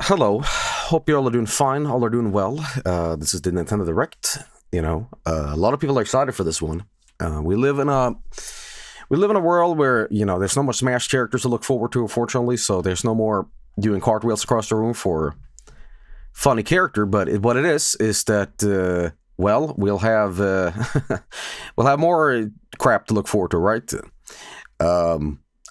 Hello, hope you all are doing fine, all are doing well. This is the Nintendo Direct. A lot of people are excited for this one. We live in a world where there's no more Smash characters to look forward to, unfortunately. So there's no more doing cartwheels across the room for funny character. But what it is that we'll have we'll have more crap to look forward to, right? I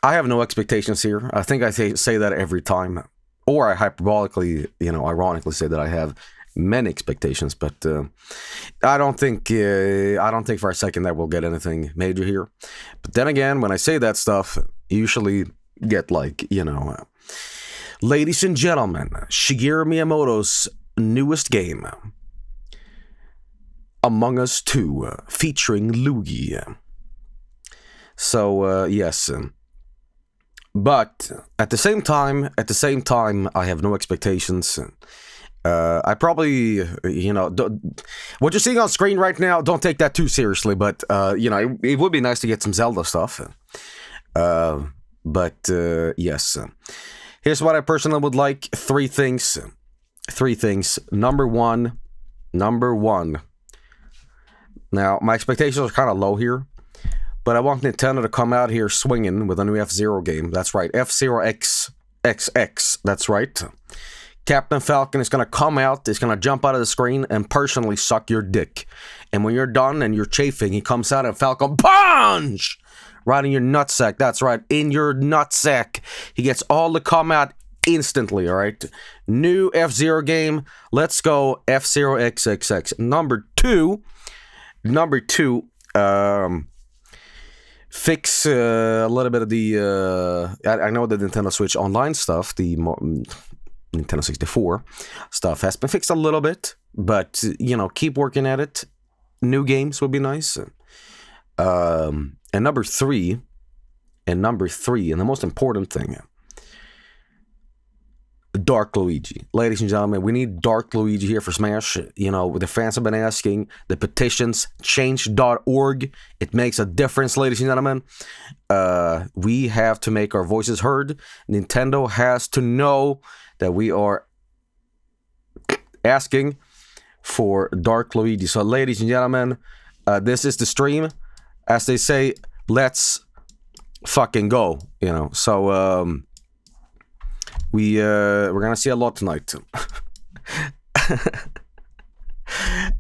have no expectations here. I think I say that every time. Or I hyperbolically, ironically say that I have many expectations, but I don't think for a second that we'll get anything major here. But then again, when I say that stuff, you usually get ladies and gentlemen, Shigeru Miyamoto's newest game, Among Us 2, featuring Luigi. So yes. But at the same time, I have no expectations. I probably, what you're seeing on screen right now, don't take that too seriously. But it would be nice to get some Zelda stuff. But yes, here's what I personally would like: three things. Number one. Now my expectations are kind of low here. But I want Nintendo to come out here swinging with a new F-Zero game. That's right, F-Zero XX. That's right. Captain Falcon is going to come out, he's going to jump out of the screen and personally suck your dick. And when you're done and you're chafing, he comes out and Falcon punch! Right in your nutsack. That's right, in your nutsack. He gets all to come out instantly, alright? New F-Zero game. Let's go F-Zero XXX. Number two, fix a little bit of the I know the Nintendo Switch Online stuff, the Nintendo 64 stuff has been fixed a little bit, but keep working at it. New games would be nice. And number three, and the most important thing, Dark Luigi. Ladies and gentlemen, we need Dark Luigi here for Smash. The fans have been asking. The petitions, change.org. It makes a difference, ladies and gentlemen. We have to make our voices heard. Nintendo has to know that we are asking for Dark Luigi. So, ladies and gentlemen, this is the stream. As they say, let's fucking go. So, we're gonna see a lot tonight.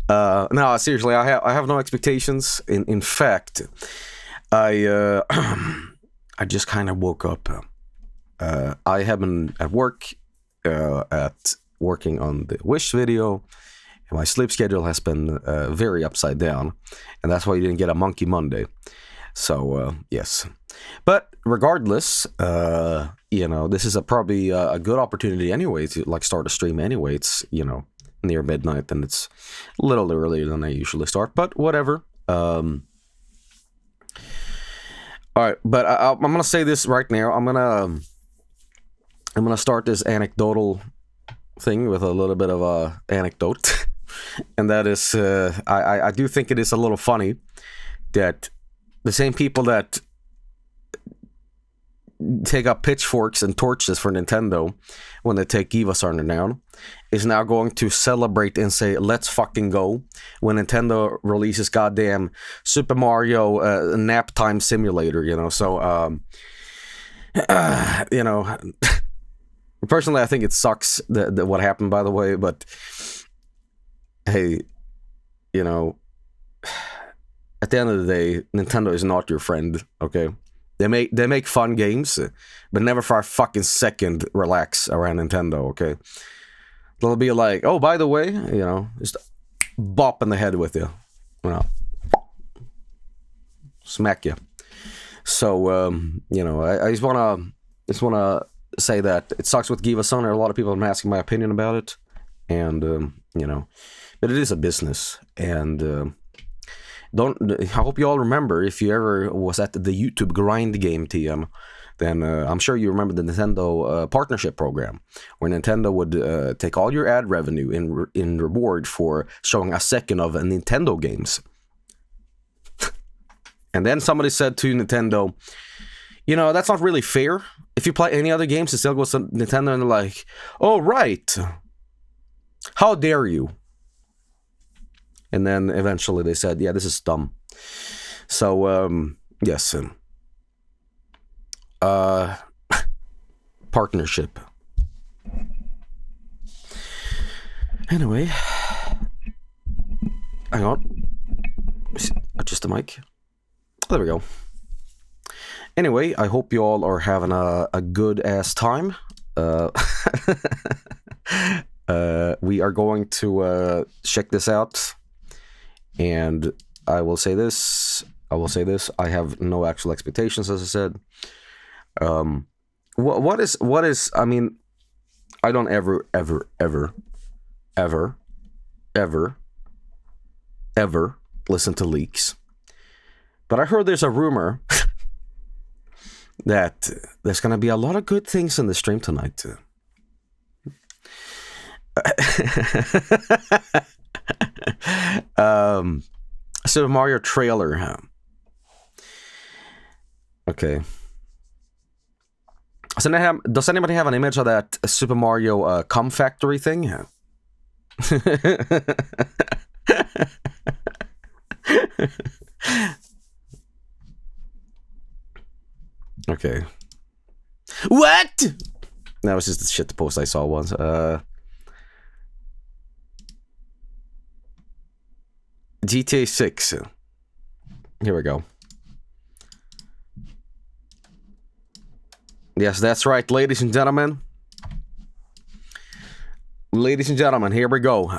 No, seriously, I have no expectations. In fact, I just kind of woke up. I have been at work, working on the Wish video, and my sleep schedule has been very upside down, and that's why you didn't get a Monkey Monday. So yes. But regardless, this is probably a good opportunity anyway to start a stream anyway. It's, near midnight and it's a little earlier than I usually start, but whatever. All right, but I'm going to say this right now. I'm going to start this anecdotal thing with a little bit of a anecdote. And that is, I do think it is a little funny that the same people that take up pitchforks and torches for Nintendo when they take Givasaurn down is now going to celebrate and say, let's fucking go, when Nintendo releases goddamn Super Mario nap time simulator, so personally I think it sucks that what happened, by the way, but hey, at the end of the day, Nintendo is not your friend, okay? They make fun games, but never for a fucking second relax around Nintendo, okay? They'll be like, oh, by the way, just bop in the head with you, smack you. So, I just wanna say that it sucks with Givasaurn. A lot of people have been asking my opinion about it, and but it is a business, and I hope you all remember, if you ever was at the YouTube grind game TM, then I'm sure you remember the Nintendo partnership program, where Nintendo would take all your ad revenue in reward for showing a second of Nintendo games. And then somebody said to Nintendo, You know, that's not really fair. If you play any other games, it still goes to Nintendo and they're like, oh, right. How dare you? And then eventually they said, yeah, this is dumb. So, yes. Partnership. Anyway. Hang on. Adjust the mic. There we go. Anyway, I hope you all are having a good-ass time. We are going to check this out. And I will say this. I have no actual expectations, as I said. What is? I mean, I don't ever listen to leaks. But I heard there's a rumor that there's gonna be a lot of good things in the stream tonight too. Super Mario trailer. Okay. Does anybody have an image of that Super Mario cum factory thing? Okay. What? That was just the shit post I saw once. GTA 6. Here we go. Yes, that's right, ladies and gentlemen. Ladies and gentlemen, here we go.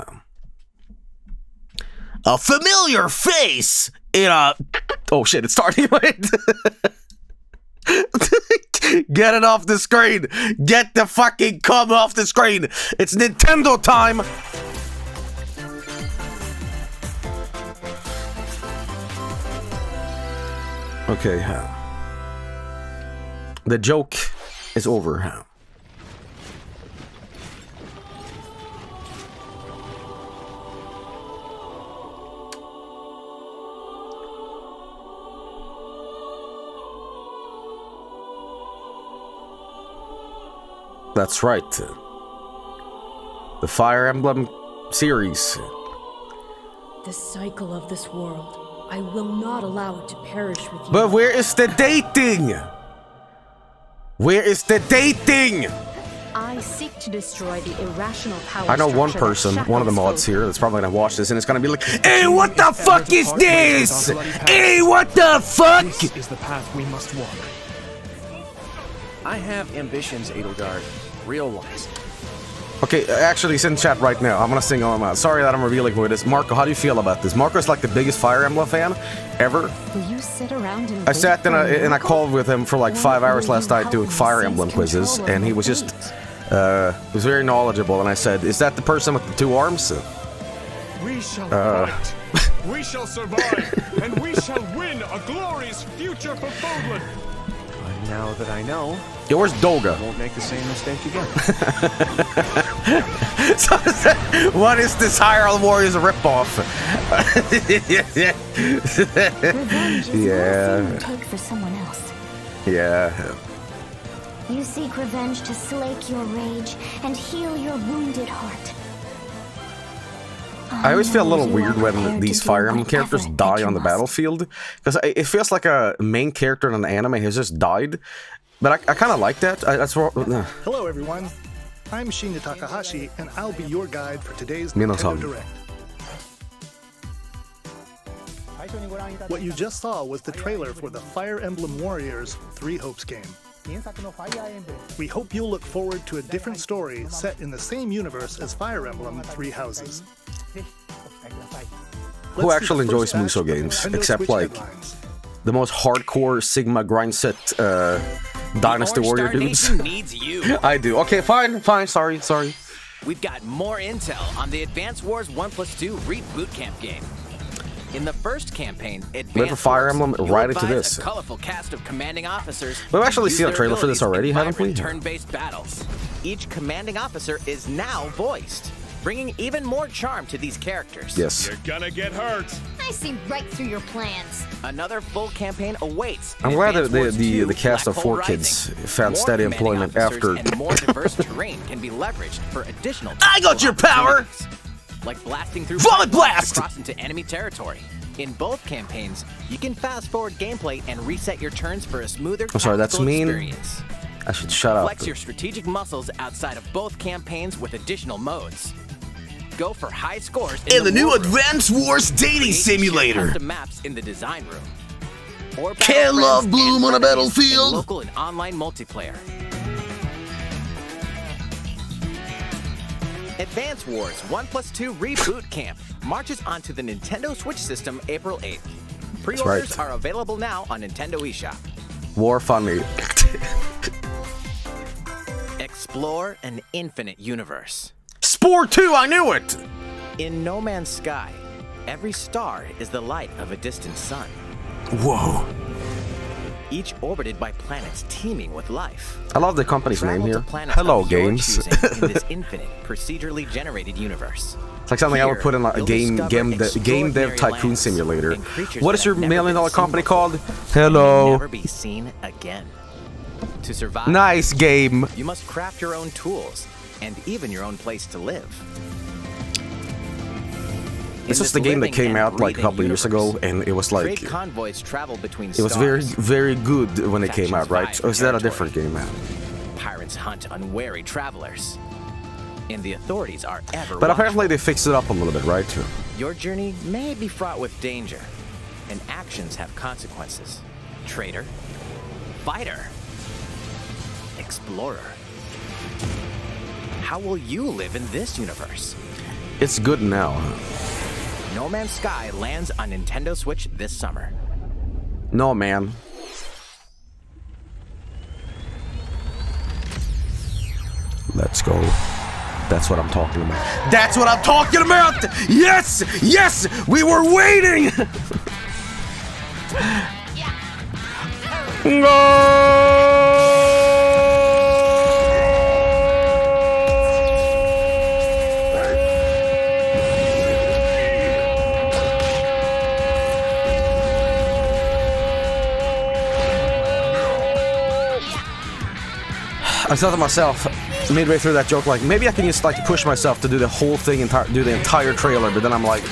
A familiar face in a... Oh shit, it's starting. Wait. Get it off the screen. Get the fucking cum off the screen. It's Nintendo time. Okay. The joke is over. That's right. The Fire Emblem series. The cycle of this world. I will not allow it to perish with you. But where is the dating? Where is the dating? I seek to destroy the irrational power. I know one person, one of the mods here, that's probably gonna watch this, and it's gonna be like, "Hey, what the fuck is this? Hey, what the fuck?" This is the path we must walk. I have ambitions, Edelgard. Real ones. Okay, actually, he's in chat right now. I'm gonna sing him out. Sorry that I'm revealing who it is. Marco, how do you feel about this? Marco's like the biggest Fire Emblem fan ever. Will you sit around and I sat in a call with him for like 5 hours last night doing Fire Emblem quizzes, and he was just, he was very knowledgeable, and I said, is that the person with the 2 arms? We shall fight. We shall survive, and we shall win a glorious future for Fodlan. Now that I know, yo, where's Doga? I won't make the same mistake again. So, what is this Hyrule Warriors ripoff? Yeah. Take for someone else. Yeah. You seek revenge to slake your rage and heal your wounded heart. I always feel a little weird when these Fire Emblem characters die on the battlefield, because it feels like a main character in an anime has just died. But I kind of like that. That's what. Hello, everyone. I'm Shinya Takahashi, and I'll be your guide for today's Vinesauce. Nintendo Direct. What you just saw was the trailer for the Fire Emblem Warriors 3 Hopes game. We hope you'll look forward to a different story set in the same universe as Fire Emblem 3 Houses. Who actually enjoys Muso games, except like the most hardcore Sigma grind set Dynasty Warrior dudes? Needs you. I do. Okay, fine, sorry. We've got more intel on the Advance Wars 1+2 Reboot Camp game. In the first campaign, Advance Fire Emblem Wars, right into this. A colorful cast of commanding officers. We've actually use seen a their trailer for this abilities already, in haven't we? vibrant turn-based battles. Each commanding officer is now voiced. bringing even more charm to these characters. Yes. You're gonna get hurt. I see right through your plans. Another full campaign awaits. I'm glad that Advance Wars 2 the cast of Black Hole 4 kids Rising. found More steady commanding employment officers after. and more diverse terrain can be leveraged for additional. I got your power! opportunities, like blasting through Vomit pipelines blast! across into enemy territory. In both campaigns, you can fast forward gameplay and reset your turns for a smoother. I'm sorry, that's tactical mean. experience. I should shut up. Flex your strategic muscles outside of both campaigns with additional modes. Go for high scores in the new war room. Advance Wars dating Create simulator. custom maps in the design room. Or Can battle love friends bloom and on a enemies in battlefield? Local and online multiplayer. Advance Wars 1+2 Reboot Camp marches onto the Nintendo Switch system April 8th. Pre-orders right. are available now on Nintendo eShop. War funny. Explore an infinite universe. Spore 2, I knew it! In No Man's Sky, every star is the light of a distant sun, Whoa. each orbited by planets teeming with life. I love the company's name Travel here. to planets Hello, of your games. choosing in this infinite, procedurally generated universe. It's like something I would put in like a You'll game discover dev extraordinary tycoon lands simulator. and creatures What that is your have never $1 million been seen company before, called? and Hello. never be seen again. To survive, Nice game. you must craft your own tools and even your own place to live. This In was the game that living came and out like a couple breathing years ago, universe, and it was like Freight convoys travel between it was very stars. good when it came out, right? Factions Or is that a vie for different territory. game now? Pirates hunt unwary travelers, and the authorities are ever But apparently watchful. they fixed it up a little bit, right? Your journey may be fraught with danger, and actions have consequences. Traitor, fighter, explorer. How will you live in this universe? It's good now. No Man's Sky lands on Nintendo Switch this summer. No, man. Let's go. That's what I'm talking about. That's what I'm talking about! Yes! Yes! We were waiting! I thought to myself midway through that joke, like maybe I can just like push myself to do the whole thing, do the entire trailer, but then I'm like,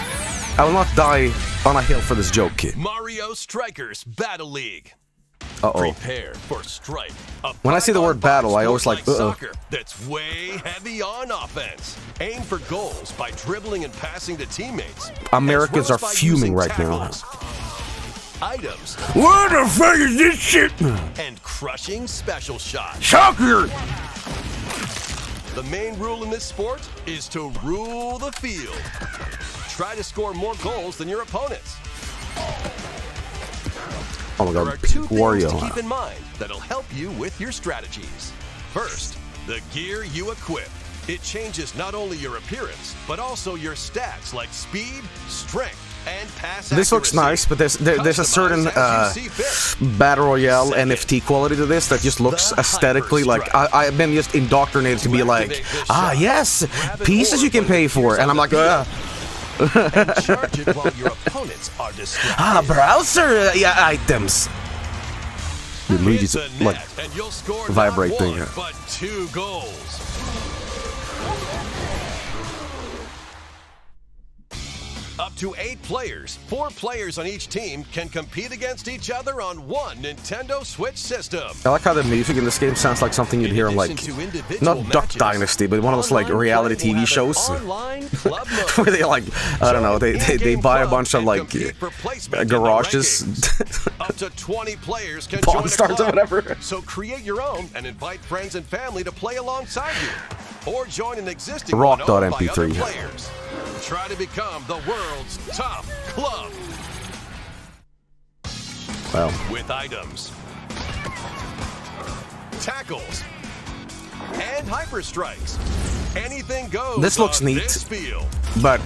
I will not die on a hill for this joke. Mario Strikers Battle League. Uh-oh. Prepare for Strike. When I see the word battle, I always like, soccer that's way heavy on offense. Aim for goals by dribbling and passing to teammates. Americans as well are as by fuming using right now. tackles, items, What the fuck is this shit? and crushing special shots. Soccer! The main rule in this sport is to rule the field. Try to score more goals than your opponents. Oh my There god, are two things to Wario. keep in mind that'll help you with your strategies. First, the gear you equip. It changes not only your appearance, but also your stats like speed, strength, and pass This looks accuracy. nice, but there's a certain Customize as you see fit. Battle Royale Second, NFT quality to this that just looks the aesthetically like hyper strike. I've been just indoctrinated to be To like, activate this ah shot, yes, grab an pieces you orb can when it pay for, appears and on I'm the like, field. And charge it while your opponents are distracted. browser items. Dude, Hit Luigi's the like net and you'll score vibrate not thing. one, but 2 goals. Up to 8 players, 4 players on each team can compete against each other on one Nintendo Switch system. I like how the music in this game sounds like something you'd hear on like addition to individual not Duck matches, Dynasty, but one of those like online reality play will TV have an shows online club mode. where they like I don't know they In-game buy a clubs bunch of can like compete for placement in the garages. rankings. Up to 20 players can Pawn join a Stars or club. whatever. So create your own and invite friends and family to play alongside you. Or join an existing Rock one dot owned by MP3. other players. Try to become the world's top club Well, with items, tackles, and hyper strikes. Anything goes. This looks on neat. This field. but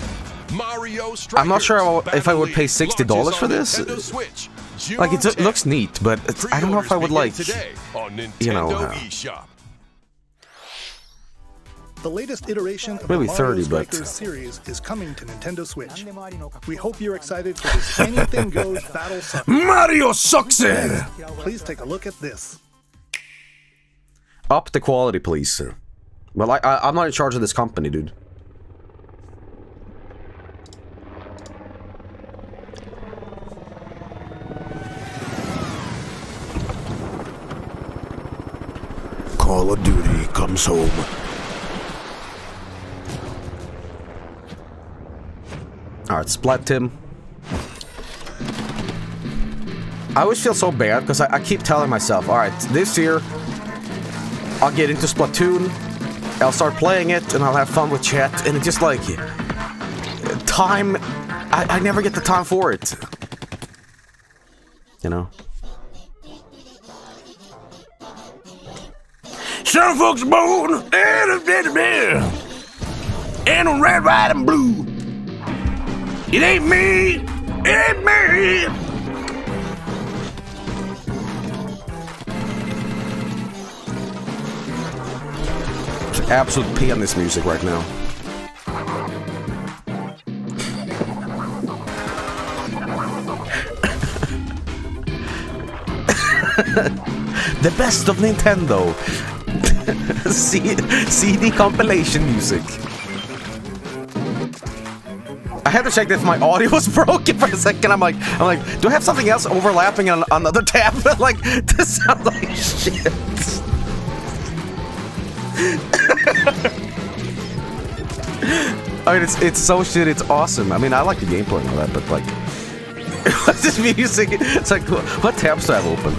Mario Strikers I'm not sure if I would pay Battle League $60 for launches this. on Nintendo Switch, June like it 10th. looks neat, but I don't know if I would Pre-orders like. begin today on Nintendo you know, eShop. The latest iteration of Maybe the Mario 30, but- Strikers series is coming to Nintendo Switch. We hope you're excited for this anything goes battle sucker. Mario sucks it! Please take a look at this. Up the quality, please. Well, I'm not in charge of this company, dude. Call of Duty comes home. Alright, Splat Tim. I always feel so bad because I keep telling myself, alright, this year I'll get into Splatoon, I'll start playing it, and I'll have fun with chat, and it's just like... time... I never get the time for it. You know? Some folks born and on red, white, and blue. It ain't me. It ain't me. It's absolute penis music right now. The best of Nintendo. CD compilation music. I had to check if my audio was broken for a second. I'm like, do I have something else overlapping on another tab? Like, this sounds like shit. I mean, it's so shit. It's awesome. I mean, I like the gameplay and all that, but like, what's this music? It's like, what tabs do I have open?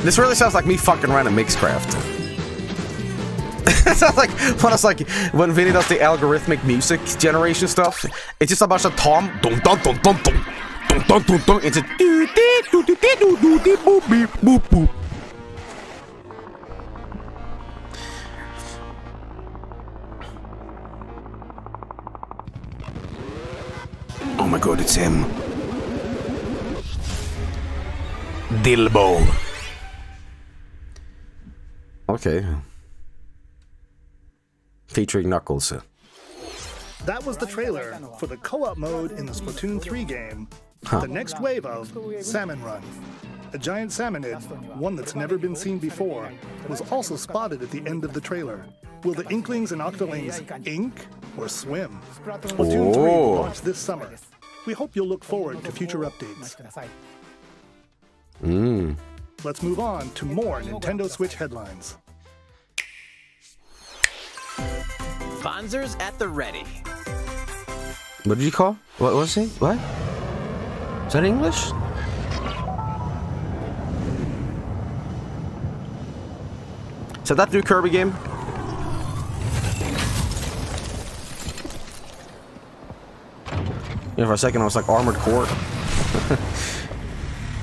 This really sounds like me fucking around in Mixcraft. It sounds like when Vinny does the algorithmic music generation stuff. It's just a bunch of tom dum dum dum dum dum dum dum dum dum. It's a do do do do do do do boop beep boop boop. Oh my god, it's him. Dilbo. Okay. Featuring Knuckles. That was the trailer for the co-op mode in the Splatoon 3 game. The next wave of Salmon Run. A giant salmonid, one that's never been seen before, was also spotted at the end of the trailer. Will the Inklings and Octolings ink or swim? Splatoon 3 will launch this summer. We hope you'll look forward to future updates. Let's move on to more Nintendo Switch headlines. Sponsors at the ready. What did you call? What was he? What? Is that English? Is that new Kirby game? Yeah, for a second I was like Armored Core.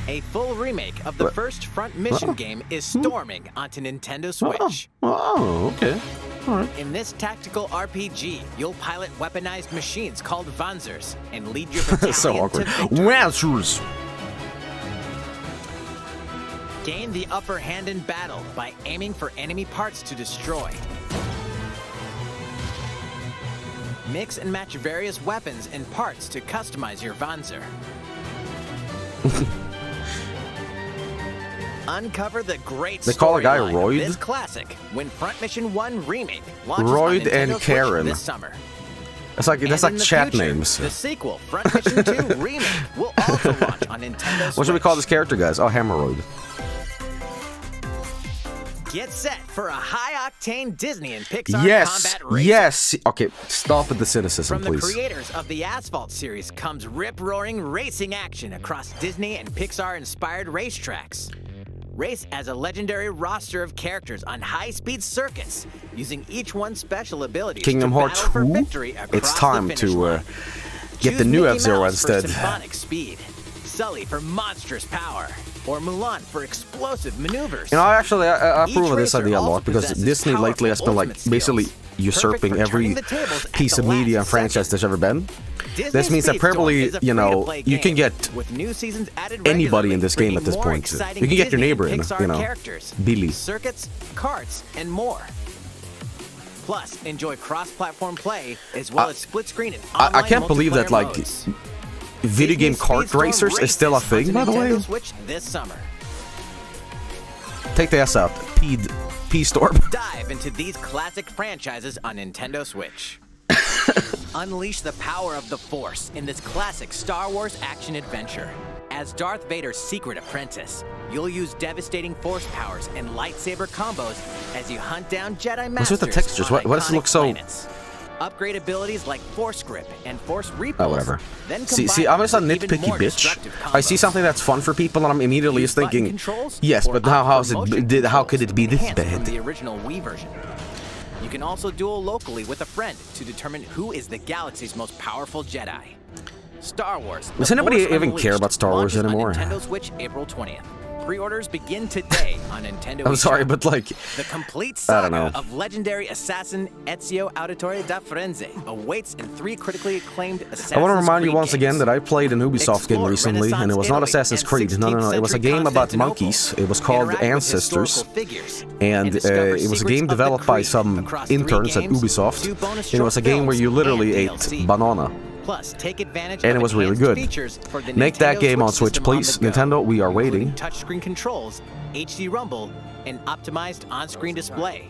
A full remake of the first Front Mission game is storming onto Nintendo Switch. Oh, okay. All right. In this tactical RPG, you'll pilot weaponized machines called Vanzers and lead your battalion So awkward. to victory. Wansers. Gain the upper hand in battle by aiming for enemy parts to destroy. Mix and match various weapons and parts to customize your Vanzer. Uncover the great They call a guy storyline of Royd? this classic when Front Mission 1 Remake launches Royd on Nintendo and Switch Karen. this summer. That's like And in the chat future, names. The sequel, Front Mission 2 Remake, will also launch on Nintendo Switch. What should we call this character, guys? Oh, Hemorrhoid. Get set for a high-octane Disney and Pixar Yes, combat racing. yes. Okay, stop with the cynicism, From the please. creators of the Asphalt series comes rip-roaring racing action across Disney and Pixar-inspired racetracks. Race as a legendary roster of characters on high-speed circuits, using each one's special abilities Kingdom to Hearts battle for 2? victory across It's time the finish to line. get the Choose new Mickey F-Zero Mouse instead. for symphonic speed, Sully for monstrous power, or Mulan for explosive maneuvers. You know, I approve of this racer idea a lot also because possesses Disney lately has been like powerful basically ultimate usurping every piece of media and franchise there's ever been. This means that probably, you know, you can get anybody in this game at this point. You can get your neighbor in, you know, Billy. Circuits, karts, and more. Plus, enjoy cross-platform play as well as split-screen and online I can't believe that, like, video game kart racers is still a thing, by the way. Switch this summer. Take the S out. P-storm. Dive into these classic franchises on Nintendo Switch. Unleash the power of the Force in this classic Star Wars action-adventure. As Darth Vader's secret apprentice, you'll use devastating Force powers and lightsaber combos as you hunt down Jedi masters. What's with the textures? Why does it look so... planets. Upgrade abilities like Force Grip and Force Repulse. Oh, whatever. Then See, I'm just a nitpicky bitch. I see something that's fun for people, and I'm immediately just thinking, yes, but now how could it be this bad? The original Wii version. You can also duel locally with a friend to determine who is the galaxy's most powerful Jedi. Star Wars. Does anybody even care about Star Wars anymore? Nintendo Switch April 20th. Pre-orders begin today on Nintendo. I'm sorry, but like... The complete I don't saga know. of legendary assassin Ezio Auditore da Firenze awaits in 3 critically acclaimed Assassin's I want to remind you Creed once games. again that I played an Ubisoft game Explore recently, and it was not Renaissance Assassin's Italy Creed. and No. It was a 16th game about century monkeys. It was called Interact with Ancestors, historical figures and discover it was a secrets game of the developed by Creed some across 3 interns at games, Ubisoft. 2 bonus And it was a short game where you films, literally and ate DLC. banana. Plus, take advantage And of it was really enhanced good. features for the Make that Nintendo game on Switch, system on please. the go, Nintendo, we are including waiting. touchscreen controls, HD rumble, and optimized on-screen display.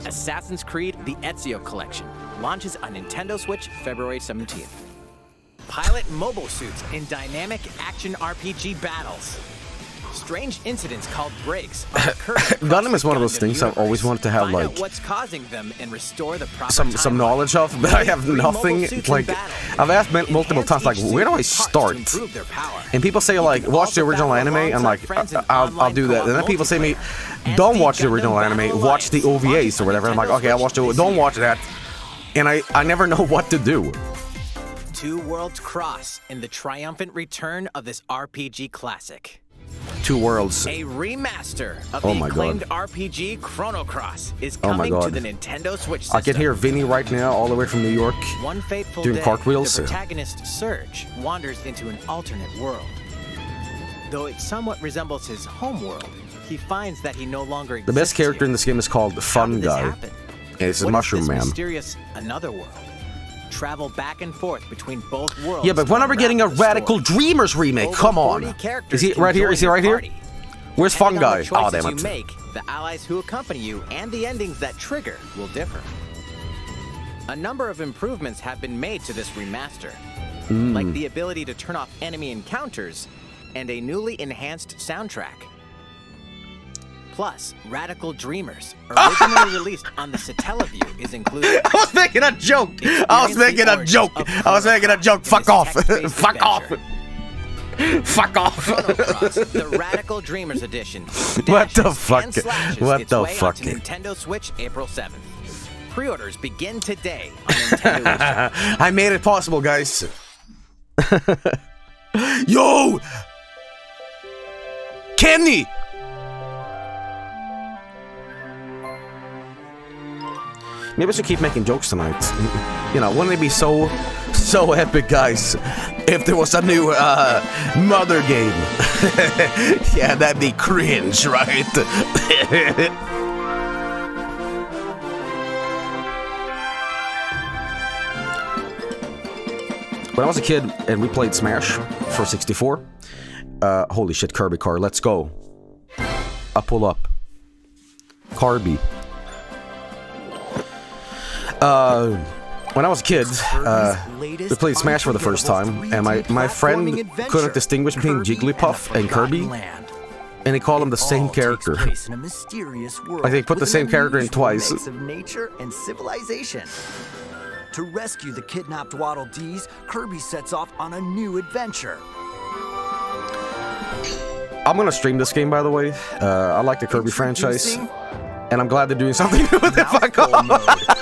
Assassin's Creed: The Ezio Collection launches on Nintendo Switch February 17th. Pilot mobile suits in dynamic action RPG battles. Strange incidents called breaks are occurring across Gundam is one of the those Gundam things I've universe. always wanted to have, Find like, out what's causing them and restore the proper some timeline. knowledge of, but I have 3 mobile nothing. suits Like, in battle. I've asked multiple Enhance times, like, each where do I suit with parts to start? improve their power. And people say, like, can watch the also original battle anime. I'm alongside like, friends in I'll online do that. And then co-op people say to me, multiplayer. don't watch the Gundam original Battle anime, watch the Alliance OVAs launches or on whatever. I'm like, Nintendo okay, I'll watch Switch the... this Don't year. watch that. And I never know what to do. 2 worlds cross in the triumphant return of this RPG classic. 2 worlds. A remaster of Oh the my acclaimed God. RPG Chrono Cross is Oh my coming to God. the Nintendo Switch system. I can hear Vinny right now, all the way from New York. One fateful doing day, cartwheels. the protagonist Surge wanders into an alternate world. Though it somewhat resembles his home world, he finds that he no longer exists The best character in here. this game is called How Fun did this Guy. happen? It's a What is Mushroom this Man. mysterious another world? Travel back and forth between both worlds. Yeah, but to when are we getting a unravel the Radical story. Dreamers remake? Over Come 40 on. characters Is he can right here? join Is he your right here? party. Where's Fun Depending on Guy? the Oh, choices damn you it. make, the allies who accompany you and the endings that trigger will differ. A number of improvements have been made to this remaster, like the ability to turn off enemy encounters and a newly enhanced soundtrack. Plus, Radical Dreamers, originally released on the Satellaview, is included. I was making a joke. I was making a joke. I was making a joke. Fuck off. Fuck off. Fuck off. Chrono Cross, the Radical Dreamers Edition. What the dashes fuck? and slashes What its the way fuck? onto Nintendo Switch April 7th. Pre-orders begin today on Nintendo eShop. I made it possible, guys. Yo! Kenny! Maybe I should keep making jokes tonight. You know, wouldn't it be so epic, guys, if there was a new Mother game? Yeah, that'd be cringe, right? When I was a kid and we played Smash for 64, holy shit, Kirby car, let's go. I pull up. Kirby. When I was a kid, we played Smash for the first time, and my friend couldn't distinguish between Jigglypuff and Kirby, and he called him the same character. In a mysterious world Like they put the with same an character in unusual twice. mix of nature and civilization. To rescue the kidnapped Waddle Dees, Kirby sets off on a new adventure. I'm gonna stream this game, by the way. I like the Kirby franchise, and I'm glad they're doing something new with it. Fuck off!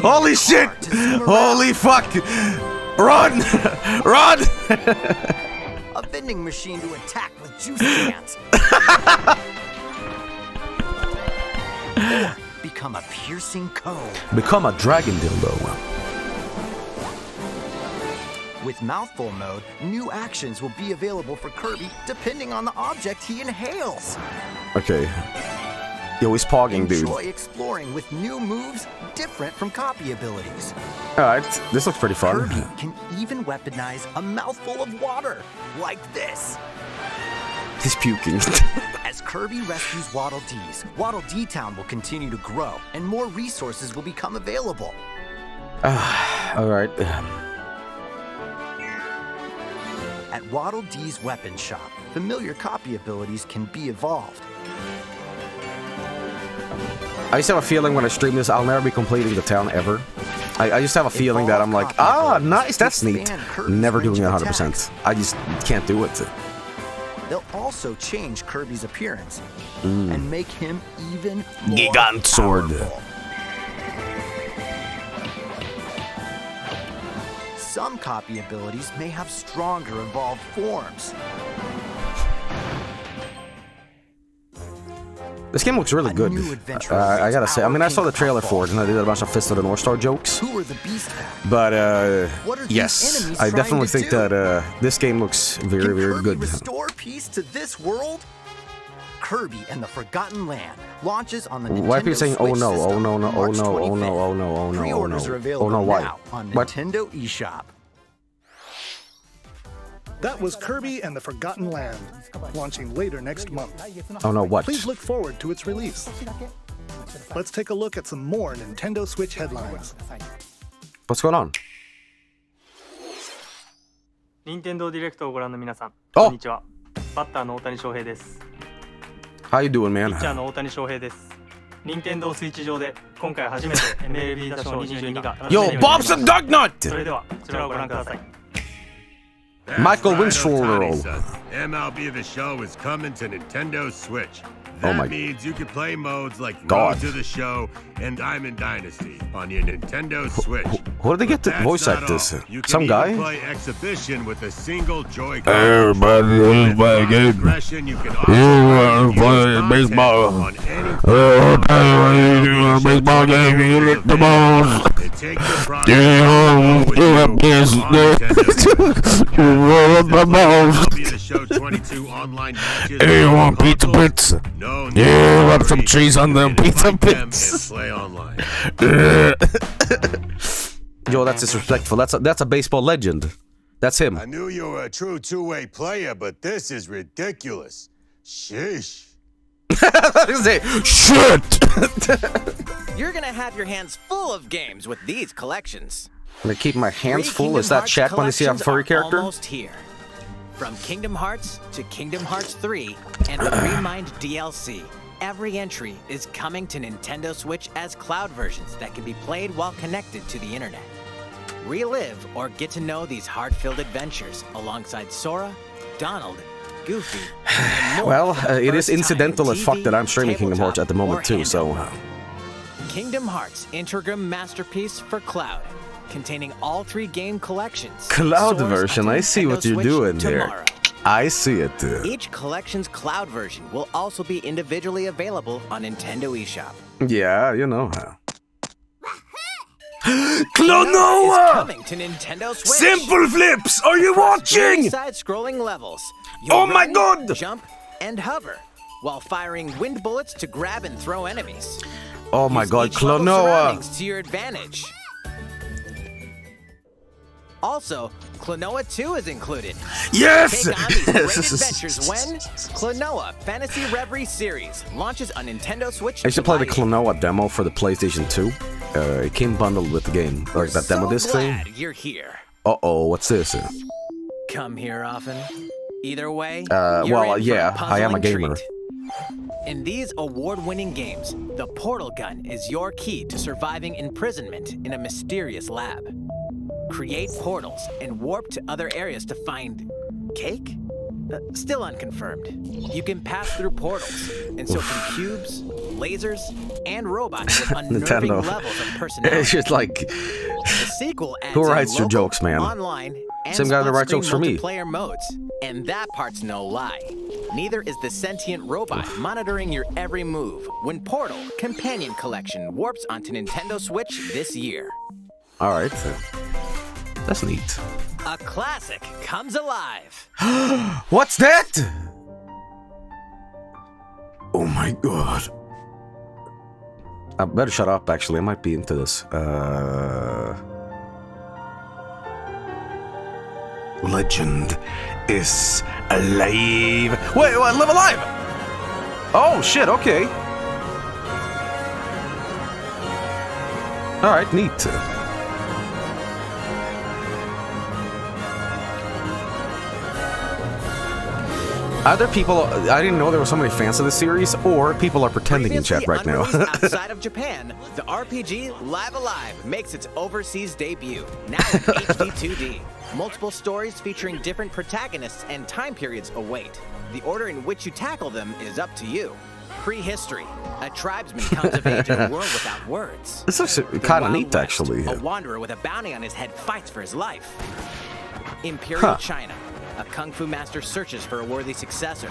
Holy shit! Holy fuck! Run! Run! A vending machine to attack with juice cans. Or become become a piercing cone. Become a dragon dildo. With mouthful mode, new actions will be available for Kirby depending on the object he inhales. Okay. Yo, he's pogging, dude. Enjoy exploring with new moves different from copy abilities. Alright, this looks pretty fun. Kirby can even weaponize a mouthful of water, like this. He's puking. As Kirby rescues Waddle Dees, Waddle Dee Town will continue to grow, and more resources will become available. Alright. At Waddle Dee's weapon shop, familiar copy abilities can be evolved. I just have a feeling when I stream this, I'll never be completing the town ever. I just have a feeling that I'm like, nice, that's neat. Never doing it 100%. I just can't do it. They'll also change Kirby's appearance and make him even more Gigant sword. powerful. Some copy abilities may have stronger evolved forms. This game looks really good. I gotta say, I mean, I saw the trailer for it, and I did a bunch of Fist of the North Star jokes. Who are the Beast Pack? But, What are these yes, enemies I trying definitely to think do? that this game looks very, Can very Kirby good. restore peace to this world? Kirby and the Forgotten Land launches on the Nintendo Why are people saying, oh Switch no, system oh no, no, on oh March no, oh no, 25th. oh no, oh no, oh Pre-orders are no. available Oh no, why? now on What? Nintendo eShop. That was Kirby and the Forgotten Land, launching later next month. Oh no, what? Please look forward to its release. Let's take a look at some more Nintendo Switch headlines. What's going on? 任天堂ディレクトをご覧の皆さん、おこんにちは。バッターの大谷翔平です。 How you doing, ピ man? ッチャーの大谷翔平です。任天堂スイッチ上で今回初めて MLB 打賞22が Yo, Bob's a dog nut! それではこちらをご覧ください。 Michael Winslow. MLB The Show is coming to Nintendo Switch. Oh That my means you can play modes like God. Road to the Show and Diamond Dynasty on your Nintendo Switch. Who did they get to That's voice not act this? all. You can Some even guy? play Exhibition with a single Joy-Con. Everybody is playing game. Aggression, you can You want to play baseball? on any Baseball game, you hit the balls. and take your prize Yeah, with you you have on business. Nintendo. You roll the balls. MLB The Show 22 online matches. You on want pizza consoles? bits? No, Yeah, rub some worries. cheese on them You can pizza invite them bits. and play online. Yo, that's disrespectful. That's a baseball legend. That's him. I knew you were a true two-way player, but this is ridiculous. Sheesh. Shit! You're gonna have your hands full of games with these collections. I'm gonna keep my hands Three full. Kingdom Is that Hearts check when you see a collections furry are character? Almost here. From Kingdom Hearts to Kingdom Hearts 3 and the Remind DLC, every entry is coming to Nintendo Switch as cloud versions that can be played while connected to the internet. Relive or get to know these heart-filled adventures alongside Sora, Donald, Goofy, and more Well, for the it is first time incidental in as fuck TV, that I'm streaming Kingdom Hearts at the tabletop, moment or too, so... handheld. Kingdom Hearts Intergram Masterpiece for Cloud, containing all 3 game collections. Cloud sourced version, onto I see what Nintendo you're Switch doing tomorrow. here. I see it. Each collection's cloud version will also be individually available on Nintendo eShop. Yeah, you know. Klonoa is Klonoa! coming to Nintendo Switch. Simple flips! Are you watching? Side-scrolling levels. Oh my run, God! Jump and hover while firing wind bullets to grab and throw enemies. Oh my Use God, each level's Klonoa! surroundings to your advantage. Also, Klonoa 2 is included. Yes! Take on these great adventures when Klonoa Phantasy Reverie series launches on Nintendo Switch. I used to play the July 8th. Klonoa demo for the PlayStation 2. It came bundled with the game. Like that demo disc thing. Glad you're here. Uh-oh, what's this? Come here often. Either way, well, you're in for yeah, I am a puzzling gamer. treat. In these award-winning games, the portal gun is your key to surviving imprisonment in a mysterious lab. Create portals and warp to other areas to find cake? Still unconfirmed. You can pass through portals, and so can cubes, lasers, and robots with unnerving Nintendo. levels of personality. It's just like... The sequel adds Who in writes your local, jokes, man? Online, and Same guy that writes split-screen jokes for me. multiplayer modes, and that part's no lie. Neither is the sentient robot monitoring your every move when Portal Companion Collection warps onto Nintendo Switch this year. Alright. That's neat. A classic comes alive. What's that? Oh my god. I better shut up, actually. I might be into this. Legend is alive. Wait, what? Live alive? Oh, shit, okay. Alright, neat. Either people, I didn't know there were so many fans of this series, or people are pretending in chat right now. Outside of Japan, the RPG Live Alive makes its overseas debut, now in HD 2D. Multiple stories featuring different protagonists and time periods await. The order in which you tackle them is up to you. Prehistory. A tribesman comes of age in a world without words. This looks kind of neat, actually. A wanderer with a bounty on his head fights for his life. Imperial China. A kung fu master searches for a worthy successor.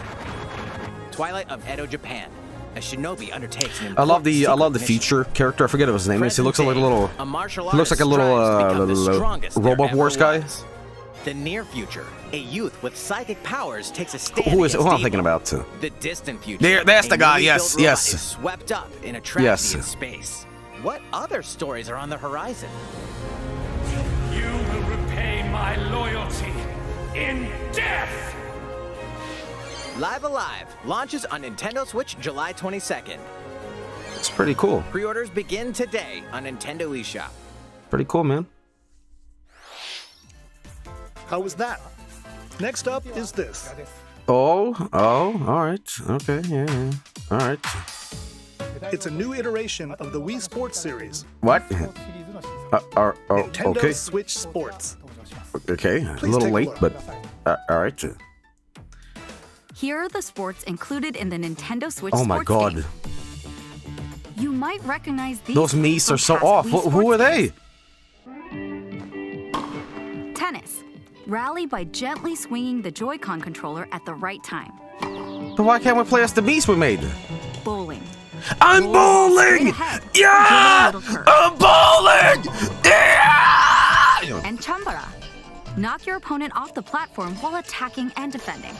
Twilight of Edo, Japan. A shinobi undertakes an I love the feature character. I forget what his name is. He looks like a little. He looks like a little Robot Wars guy. The near future. A youth with psychic powers takes a stand. Who I'm thinking about? The distant future. That's the guy. Yes, yes. Is swept up in a tragedy in space. What other stories are on the horizon? You will repay my loyalty in death! Live Alive launches on Nintendo Switch July 22nd. It's pretty cool. Pre-orders begin today on Nintendo eShop. Pretty cool, man. How was that? Next up is this. Oh, all right. Okay, yeah. All right. It's a new iteration of the Wii Sports series. What? Nintendo okay. Switch Sports. Okay, a little late, but all right. Here are the sports included in the Nintendo Switch Oh my Sports god. game. You might recognize these. Those Miis are so off. Who are they? Tennis. Rally by gently swinging the Joy-Con controller at the right time. But why can't we play as the Miis we made? Bowling. I'm bowling! Yeah! I'm bowling! Yeah! And Chambara. Knock your opponent off the platform while attacking and defending.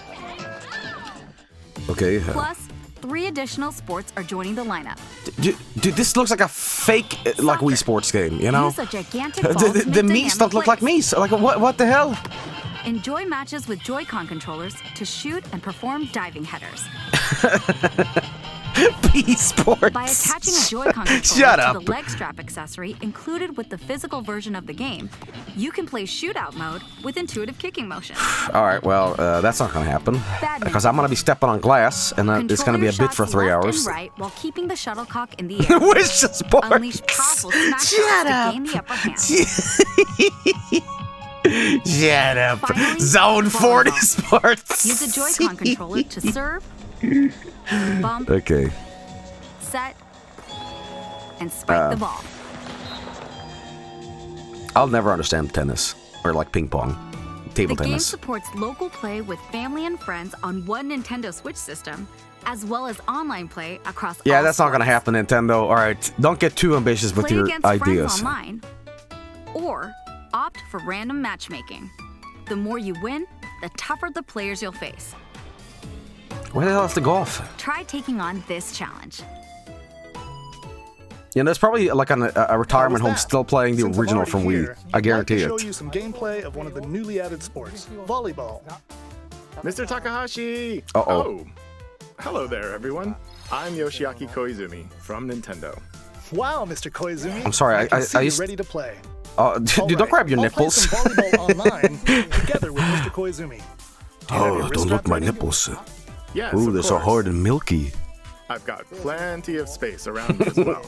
Okay. Plus, 3 additional sports are joining the lineup. Dude, this looks like a fake like Wii Sports game, you know? Use a gigantic ball to make the Miis don't look like Miis. Like what the hell? Enjoy matches with Joy-Con controllers to shoot and perform diving headers. Wii Sports. By attaching a Joy-Con controller to the leg strap accessory included with the physical version of the game, you can play shootout mode with intuitive kicking motion. All right, well, that's not going to happen because I'm going to be stepping on glass, and it's going to be a bit for 3 hours. And right while keeping the shuttlecock in the air. Wish Sports. Unleash powerful smash to gain the upper hand. Shut up. Finally, Zone 40 Sports. Use a Joy-Con controller to serve, bump, okay. set, and spike the ball. I'll never understand tennis or like ping pong, table The game tennis. supports local play with family and friends on one Nintendo Switch system, as well as online play across Yeah, all that's not going to sports. happen, Nintendo. All right, don't get too ambitious with Play your against ideas. friends online, or opt for random matchmaking. The more you win, the tougher the players you'll face. Where the hell is the golf? Try taking on this challenge. Yeah, there's probably like a retirement home still playing the Since I'm original already from here, Wii. I guarantee I'd like to it. show you some gameplay of one of the newly added sports, volleyball. Mr. Takahashi! Uh-oh. Oh, hello there, everyone. I'm Yoshiaki Koizumi from Nintendo. Wow, Mr. Koizumi. I'm sorry, I see I you used- ready to play. Dude, don't grab your I'll nipples. play some volleyball online together with Mr. Koizumi. Oh, don't look my nipples. Yes, Ooh, of they're so course. hard and milky. I've got plenty of space around me as well.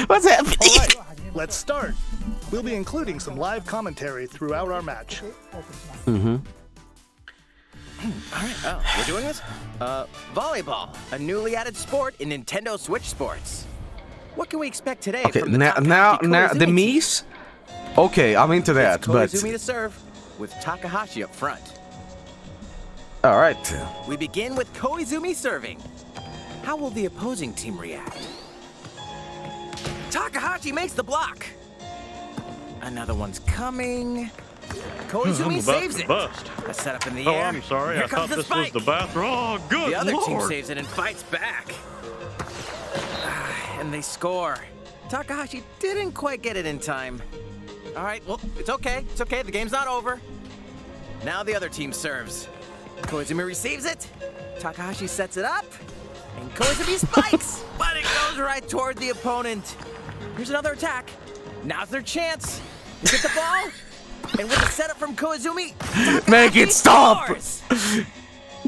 What's happening? All right, let's start. We'll be including some live commentary throughout our match. Mm-hmm. All right, we're doing this? Volleyball, a newly added sport in Nintendo Switch Sports. What can we expect today Okay, from the now Takahashi the Koizumi team? Miis. Okay, I'm into that, It's but Koizumi to serve with Takahashi up front. All right. We begin with Koizumi serving. How will the opposing team react? Takahashi makes the block. Another one's coming. Koizumi saves it. A setup in the air. I'm sorry. Here I comes thought the this was spike. the bathroom. Oh, good The other team Lord. saves it and fights back. And they score. Takahashi didn't quite get it in time. All right, well, it's okay. It's okay. The game's not over. Now the other team serves. Koizumi receives it. Takahashi sets it up. And Koizumi spikes. But it goes right toward the opponent. Here's another attack. Now's their chance. You get the ball. And with the setup from Koizumi, Make it stop!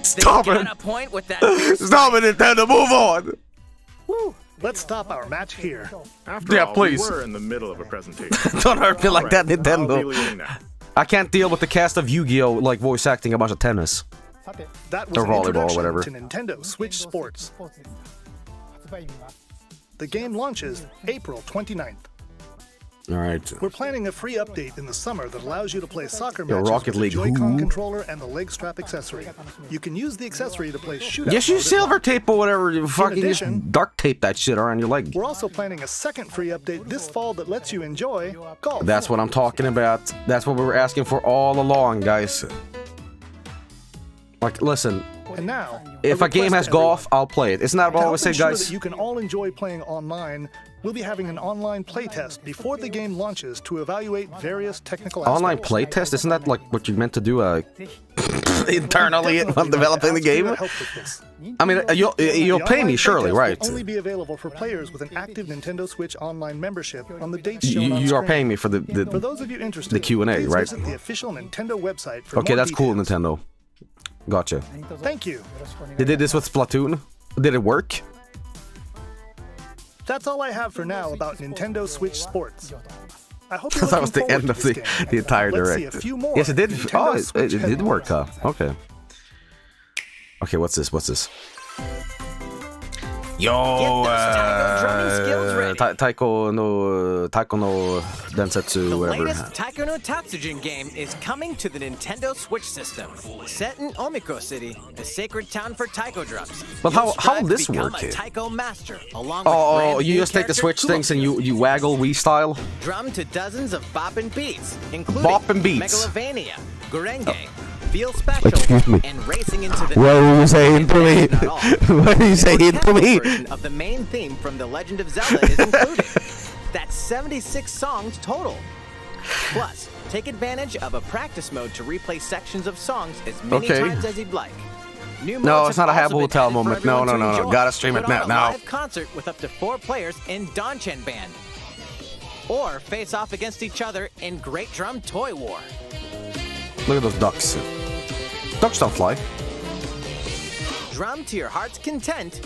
Stop they it! got a point with that fierce Stop it, Nintendo! Move on! Woo. Let's stop our match here. After Yeah, all, please. we were in the middle of a presentation. Don't hurt me like that, I'll be Nintendo. leaving now. I can't deal with the cast of Yu-Gi-Oh! Like voice acting a bunch of tennis. That was Or an volleyball, introduction whatever. to Nintendo Switch Sports. The game launches April 29th. Alright. We're planning a free update in the summer that allows you to play soccer Yo, matches Rocket with the League, Joy-Con who? controller and the leg strap accessory. You can use the accessory to play shootout. Yes, you mode at silver night. tape or whatever. You fucking addition- just duct tape that shit around your leg. We're also planning a second free update this fall that lets you enjoy golf. That's what I'm talking about. That's what we were asking for all along, guys. Like, listen, And now, if a game request has to golf, I'll play it. Isn't that what I To always say, help ensure guys? that you can all enjoy playing online, we'll be having an online playtest before the game launches to evaluate various technical aspects. Online playtest? Isn't that like what you meant to do internally while developing the game? I mean, you'll pay me, surely, right? Will only be available for players with an active Nintendo Switch Online membership on the dates shown on You are screen. paying me for For the those of you interested, the Q&A, please right? visit the official Nintendo website for Okay, more that's cool, details. Nintendo. Gotcha. Thank you. They did this with Splatoon. Did it work? That's all I have for now about Nintendo Switch Sports. I hope you're That was the looking end of forward to this game. the entire Let's see direct. a few more Yes, it did. Nintendo Oh, it Switch did work, huh? headlines. Okay. Okay, what's this? What's this? Yo, Taiko no Densetsu, The whatever. latest Taiko no Tatsujin game is coming to the Nintendo Switch system. Set in Omiko City, the sacred town for taiko drums. But You'll how strive will to this become work? a taiko master, along with Oh, brand you new just take the character Switch things and Kubo. you waggle Wii style? Drum to dozens of bop and beats, including Bop and beats. Megalovania, Gurenge, Feel Special, Excuse me. and racing into the What are you saying to me? What are you saying to me? version of the main theme from The Legend of Zelda is included. That's 76 songs total. Plus, take advantage of a practice mode to replay sections of songs as many Okay. times as you'd like. New No, modes it's have not a also Habu been Hotel added for moment. No, everyone no, to no. enjoy. Gotta stream it Put on now. a live concert with up to 4 players in Donchen Band. Or face off against each other in Great Drum Toy War. Look at those ducks. Ducks don't fly. Drum to your heart's content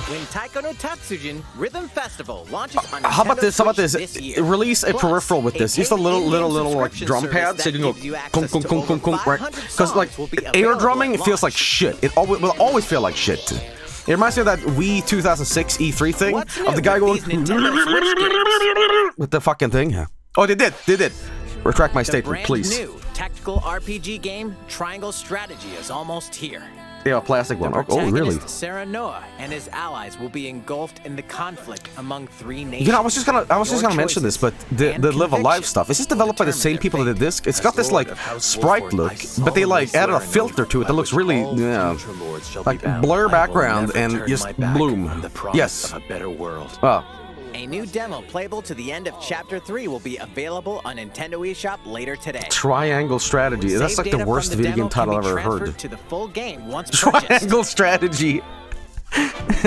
when Taiko no Tatsujin Rhythm Festival launches on How about Nintendo this? How about Switch this? year. Release a Plus, peripheral with this. Just a little like subscription drum service pad, so that you can gives you go access kunk, to kunk, kunk, over kunk, right? 500 Because like songs will be air available drumming, at it feels like launch. shit. It will always feel like shit. It reminds me of that Wii 2006 E3 thing What's of the new guy going with these Nintendo Switch games? with the fucking thing. Oh, they did. Retract my The statement, brand please. new tactical RPG game Triangle Strategy is almost here. Yeah, a plastic one. Oh, really? Protagonist Sarah Noah and his allies will be engulfed in the conflict among 3 nations. You know, I was just gonna Your mention this, but the and Live Alive conviction stuff, is this developed by the same people that did this? It's got this like sprite look, but they like added a filter to it that looks really, like blur background and just bloom. Yes. A better world. Oh. A new demo playable to the end of Chapter 3 will be available on Nintendo eShop later today. Triangle Strategy. That's Save like the data worst from the video game demo can title I've be ever transferred heard. to the full game once purchased. Triangle Strategy.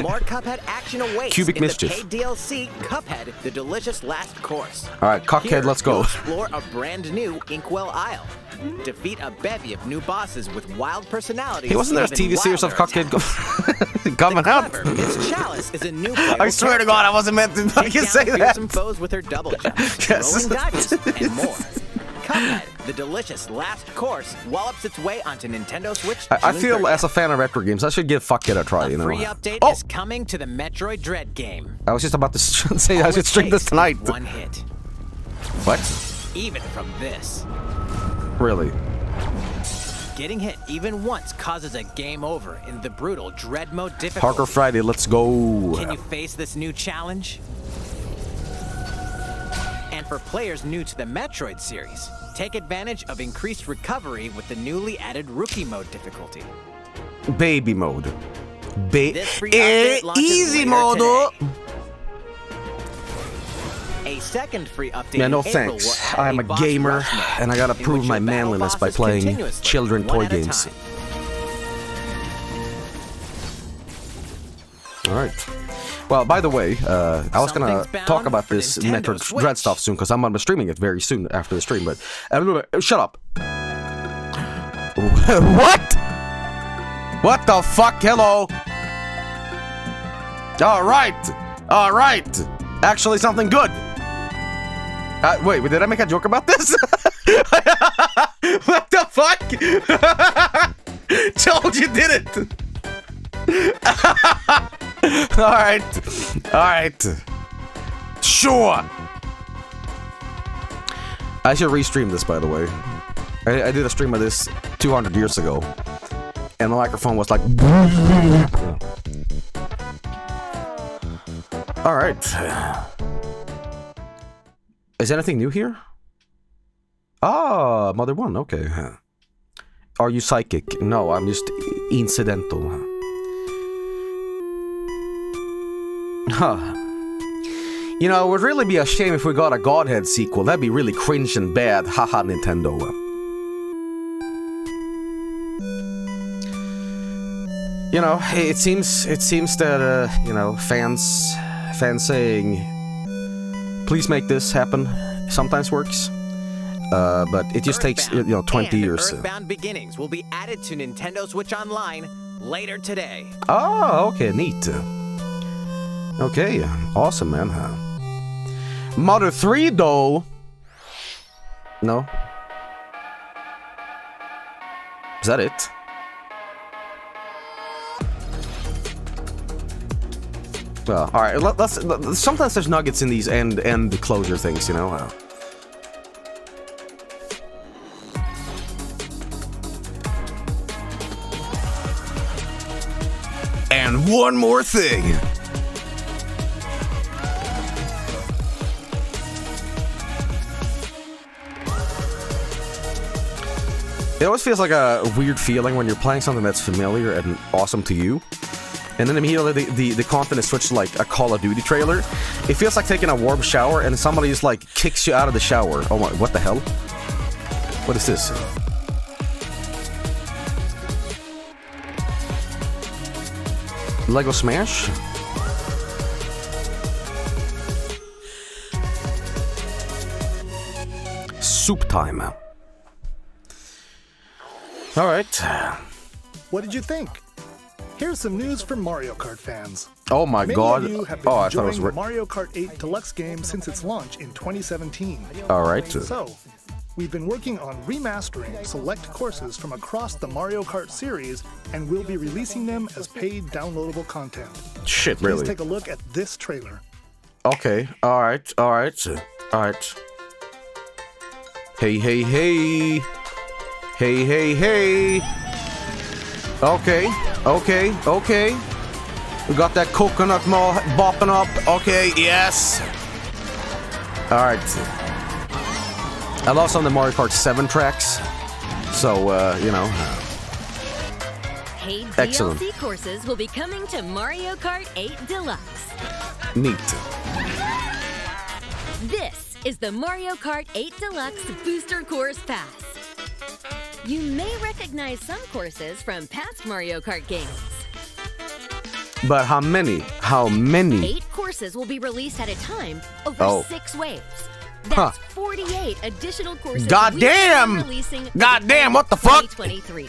More Cuphead action awaits Cubic in Mischief. the paid DLC Cuphead: The Delicious Last Course. All right, Cuckhead, Here, let's go. you'll explore a brand new Inkwell Isle. Defeat a bevy of new bosses with wild personalities. Hey, wasn't there a even TV series of wilder Cuckhead coming out? clever Miss Chalice is a new playable I swear to God, I wasn't meant to Take fucking down say that. fearsome foes with her double jumps, Yes. rolling dodges, and more. Cuphead, The Delicious Last Course, wallops its way onto Nintendo Switch. I June feel 30th. as a fan of retro games, I should give Fuckhead a try, you know. Free update Oh, is coming to the Metroid Dread game. I was just about to say I All should it stream this takes tonight. is one hit. What? Even from this. Really? getting hit even once causes a game over in the brutal Dread Mode difficulty. Parker Friday, let's go. Can you face this new challenge? And for players new to the Metroid series, take advantage of increased recovery with the newly added Rookie Mode difficulty. Baby mode. Easy mode. A second free update. Yeah, no in April thanks. will add I'm a boss gamer, rush mode, and I gotta in prove which my your battle manliness by bosses playing continuously, children one toy at a games. time. All right. Well, by the way, I was gonna Something's talk bound about for this Nintendo Metroid Switch. Dread stuff soon, because I'm gonna be streaming it very soon after the stream. But shut up. What? What the fuck? Hello. All right. Actually, something good. Wait, did I make a joke about this? What the fuck? Told you did it. All right. Sure. I should restream this, by the way. I did a stream of this 200 years ago, and the microphone was like. All right. Is anything new here? Ah, Mother 1. Okay. Are you psychic? No, I'm just incidental. Huh. You know, it would really be a shame if we got a Godhead sequel. That'd be really cringe and bad. Haha, Nintendo. You know, it seems that you know, fans saying, please make this happen, sometimes works. But it just takes 20 years. Earthbound Beginnings will be added to Nintendo Switch Online later today. Oh, okay, neat. Okay, awesome, man. Mother 3, though. No. Is that it? Well, all right. Let's. Sometimes there's nuggets in these end closure things, you know. And one more thing. It always feels like a weird feeling when you're playing something that's familiar and awesome to you, and then immediately the content is switched to like a Call of Duty trailer. It feels like taking a warm shower and somebody just like kicks you out of the shower. Oh my, what the hell? What is this? Lego Smash? Soup time. All right. What did you think? Here's some news for Mario Kart fans. Oh my god. Many of you have been I thought it was enjoying the Mario Kart 8 Deluxe game since its launch in 2017. All right. So, we've been working on remastering select courses from across the Mario Kart series, and we'll be releasing them as paid downloadable content. Shit, really? Please take a look at this trailer. Okay. All right. Hey. Okay. We got that coconut mall bopping up. Okay, yes. All right. I love some of the Mario Kart 7 tracks. So, you know. Paid Excellent. DLC courses will be coming to Mario Kart 8 Deluxe. Neat. This is the Mario Kart 8 Deluxe Booster Course Pass. You may recognize some courses from past Mario Kart games. But how many? 8 courses will be released at a time over 6 waves. That's 48 additional courses. Goddamn! Goddamn! What the fuck? 2023.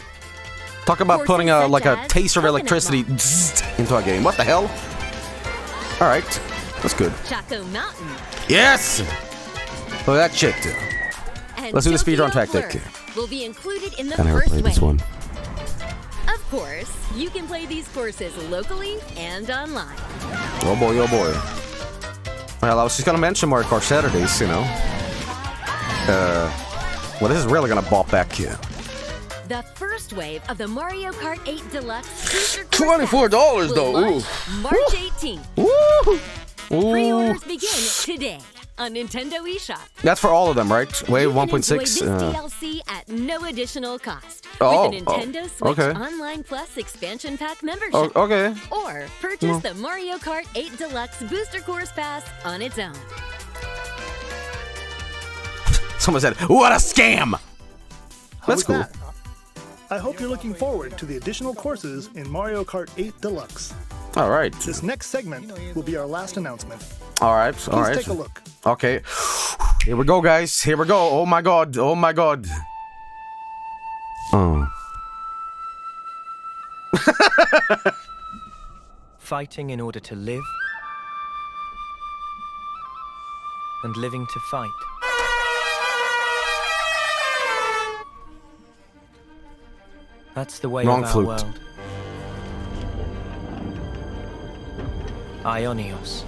Talk about putting a like a taste of electricity into a game. What the hell? All right, that's good. Chaco Mountain. Yes. Look at that chick. And Let's do the Tokyo speedrun tactic. Blur will be included in the I never first played wave. this one. Of course, you can play these courses locally and online. Oh boy. Well, I was just gonna mention Mario Kart Saturdays, you know. Well, this is really gonna bop back here. The first wave of the Mario Kart 8 Deluxe Booster $24 though. Launch March 18th. Woo! Pre-orders begin today on Nintendo eShop. That's for all of them, right? Wave 1.6. This DLC at no additional cost. Oh, with a Nintendo Switch okay. Online Plus expansion pack membership. Oh, okay. Or purchase the Mario Kart 8 Deluxe Booster Course Pass on its own. Someone said, "What a scam!" That's cool. I hope you're looking forward to the additional courses in Mario Kart 8 Deluxe. All right. This next segment will be our last announcement. All right. All right. Please take a look. Okay. Here we go, guys. Here we go. Oh my god. Oh my god. Oh. Fighting in order to live, and living to fight. That's the way Wrong of our flute. world. Ionios.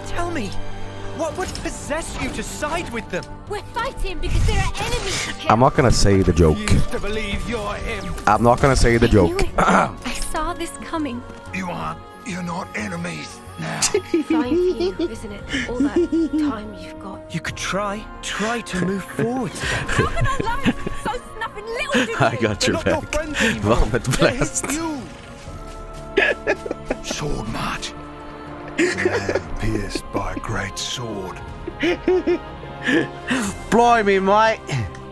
Tell me, what would possess you to side with them? We're fighting because there are enemies to kill. I'm not gonna say the joke. Used to believe you're him. I'm not gonna say the joke. I saw this coming. You're not enemies now. Fine for you, isn't it? All that time you've got. You could try to move forward together. How can I lie? So snuffing little did I got your back. Vomit blast. Sword march. Man pierced by a great sword. Blimey, mate.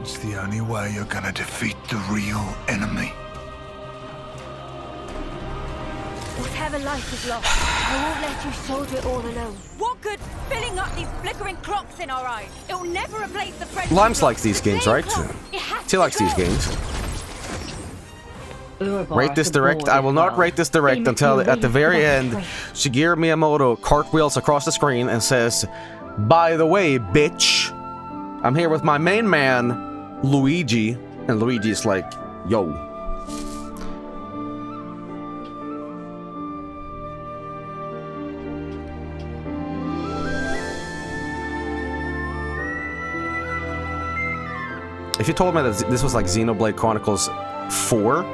It's the only way you're gonna defeat the real enemy. Whatever life is lost, I won't let you soldier it all alone. What good filling up these flickering clocks in our eyes? It'll never replace the friendship. Limes likes these games, right? She likes these games. Rate this direct. I will not rate this direct until at the very end, Shigeru Miyamoto cartwheels across the screen and says, "By the way, bitch, I'm here with my main man, Luigi." And Luigi's like, "Yo." If you told me that this was like Xenoblade Chronicles 4,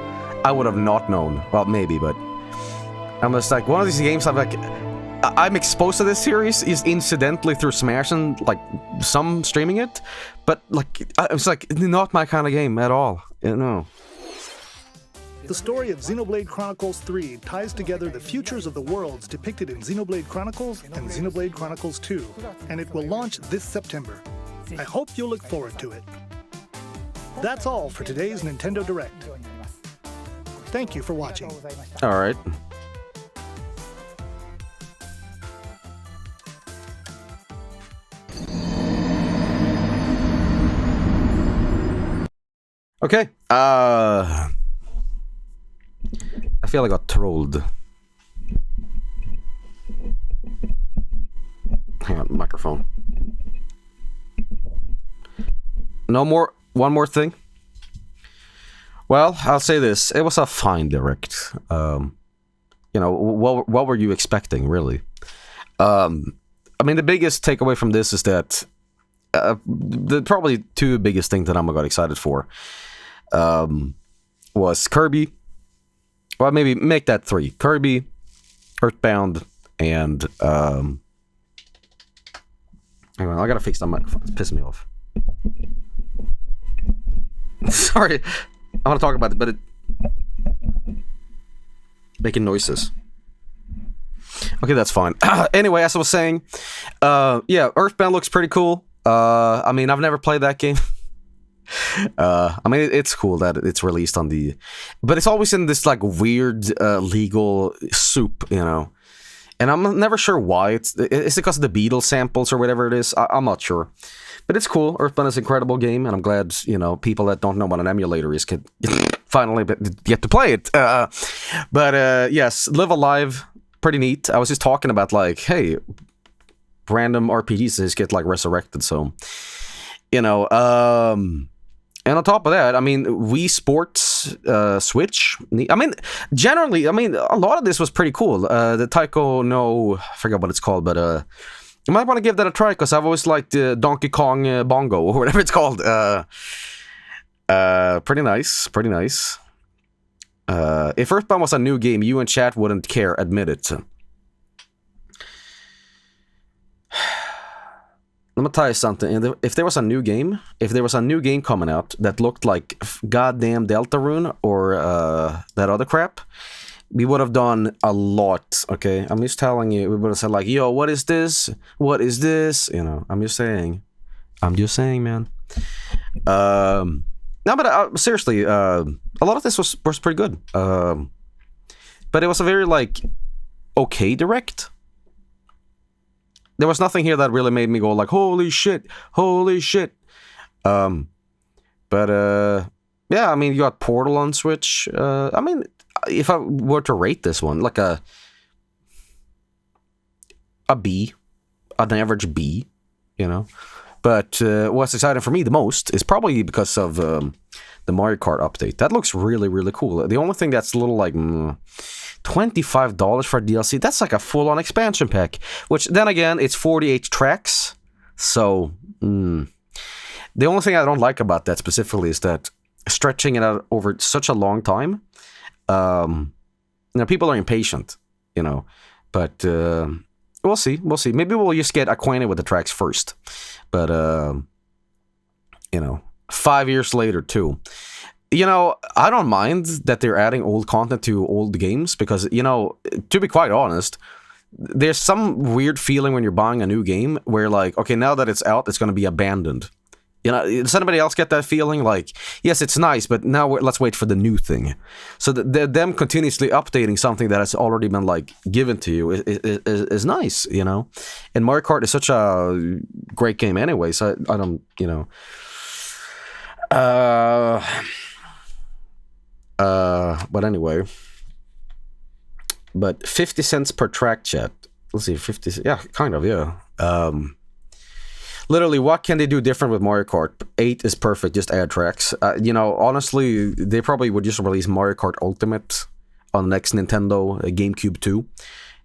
I would have not known. Well, maybe, but I'm just like, one of these games I'm exposed to this series is incidentally through Smash and like some streaming it, but like it's like not my kind of game at all. You know. The story of Xenoblade Chronicles 3 ties together the futures of the worlds depicted in Xenoblade Chronicles and Xenoblade Chronicles 2, and it will launch this September. I hope you'll look forward to it. That's all for today's Nintendo Direct. Thank you for watching. All right. Okay. I feel I got trolled. Hang on, microphone. No more. One more thing. Well, I'll say this: it was a fine direct. You know, what were you expecting, really? I mean, the biggest takeaway from this is that the probably two biggest things that I got excited for was Kirby. Well, maybe make that three: Kirby, Earthbound, and hang on, I gotta fix that microphone. It's pissing me off. Sorry, I want to talk about it, but it making noises. Okay, that's fine. Anyway, as I was saying, yeah, Earthbound looks pretty cool. I mean, I've never played that game. I mean, it's cool that it's released on the, but it's always in this like weird legal soup, you know. And I'm never sure why. It's because of the Beatles samples or whatever it is. I'm not sure. But it's cool. Earthbound is an incredible game, and I'm glad, you know, people that don't know what an emulator is can finally get to play it. But yes, Live Alive, pretty neat. I was just talking about, like, hey, random RPGs just get, like, resurrected, so, you know, and on top of that, I mean, Wii Sports, Switch. I mean, generally, I mean, a lot of this was pretty cool. The Taiko, I forgot what it's called, but you might want to give that a try, because I've always liked Donkey Kong Bongo, or whatever it's called. Pretty nice. Pretty nice. If Earthbound was a new game, you and chat wouldn't care. Admit it. Let me tell you something. If there was a new game, coming out that looked like goddamn Deltarune or that other crap, we would have done a lot, okay? I'm just telling you, we would have said like, yo, what is this? What is this? You know, I'm just saying, man. No, but seriously, a lot of this was pretty good. But it was a very, like, okay direct. There was nothing here that really made me go like, holy shit. But yeah, I mean, you got Portal on Switch. I mean, if I were to rate this one, like a B, an average B, you know. But what's exciting for me the most is probably because of the Mario Kart update. That looks really, really cool. The only thing that's a little like $25 for a DLC, that's like a full-on expansion pack. Which, then again, it's 48 tracks. So, the only thing I don't like about that specifically is that stretching it out over such a long time, you know, people are impatient, you know. But we'll see. Maybe we'll just get acquainted with the tracks first. But, you know, 5 years later, too. You know, I don't mind that they're adding old content to old games because, you know, to be quite honest, there's some weird feeling when you're buying a new game where, like, okay, now that it's out, it's going to be abandoned. You know, does anybody else get that feeling? Like, yes, it's nice, but now let's wait for the new thing. So them continuously updating something that has already been, like, given to you is nice, you know? And Mario Kart is such a great game anyway, so I don't, you know... but anyway, but 50 cents per track, chat. Let's see, 50, yeah, kind of, yeah. Literally, what can they do different with Mario Kart? 8 is perfect, just add tracks. You know, honestly, they probably would just release Mario Kart Ultimate on the next Nintendo GameCube 2,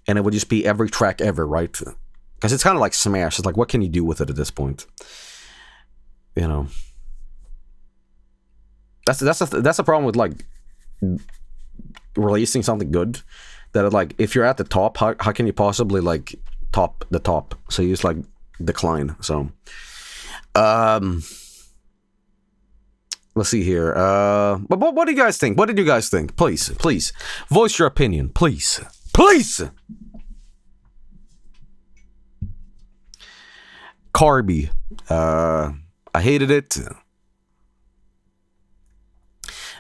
and it would just be every track ever, right? Because it's kind of like Smash. It's like, what can you do with it at this point? You know, that's the problem with, like, releasing something good, that, like, if you're at the top, how can you possibly, like, top the top? So you just, like, decline. So let's see here. But what do you guys think? What did you guys think? Please voice your opinion, please. Kirby, I hated it.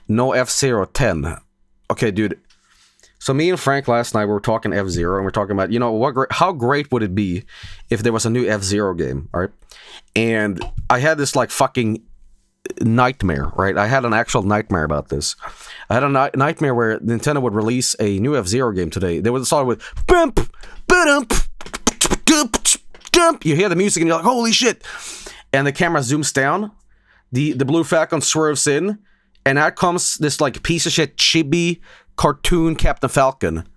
No F-Zero 10. Okay, dude. So me and Frank last night, we were talking F-Zero, and we're talking about, you know, how great would it be if there was a new F-Zero game, all right? And I had this, like, fucking nightmare, right? I had an actual nightmare about this. I had a nightmare where Nintendo would release a new F-Zero game today. They would start with bump, ba-dump, jump. You hear the music and you're like, holy shit. And the camera zooms down. The Blue Falcon swerves in. And out comes this, like, piece of shit chibi cartoon Captain Falcon.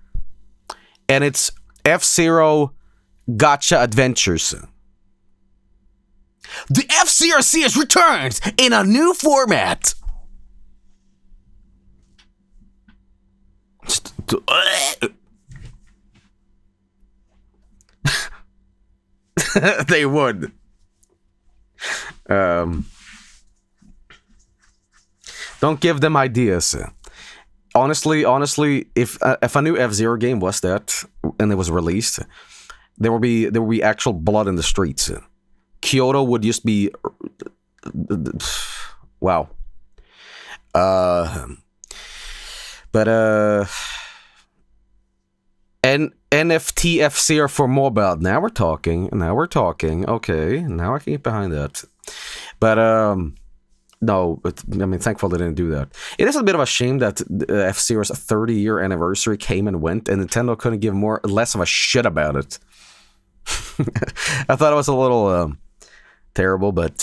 And it's F-Zero Gotcha Adventures. The F-Zero series returns in a new format. They would. Don't give them ideas. Honestly, if a new F-Zero game was that and it was released, there would be actual blood in the streets. Kyoto would just be wow. But NFT F-Zero for mobile. Now we're talking. Okay, now I can get behind that. But no, I mean, thankful they didn't do that. It is a bit of a shame that F-Zero's 30-year anniversary came and went, and Nintendo couldn't give less of a shit about it. I thought it was a little terrible, but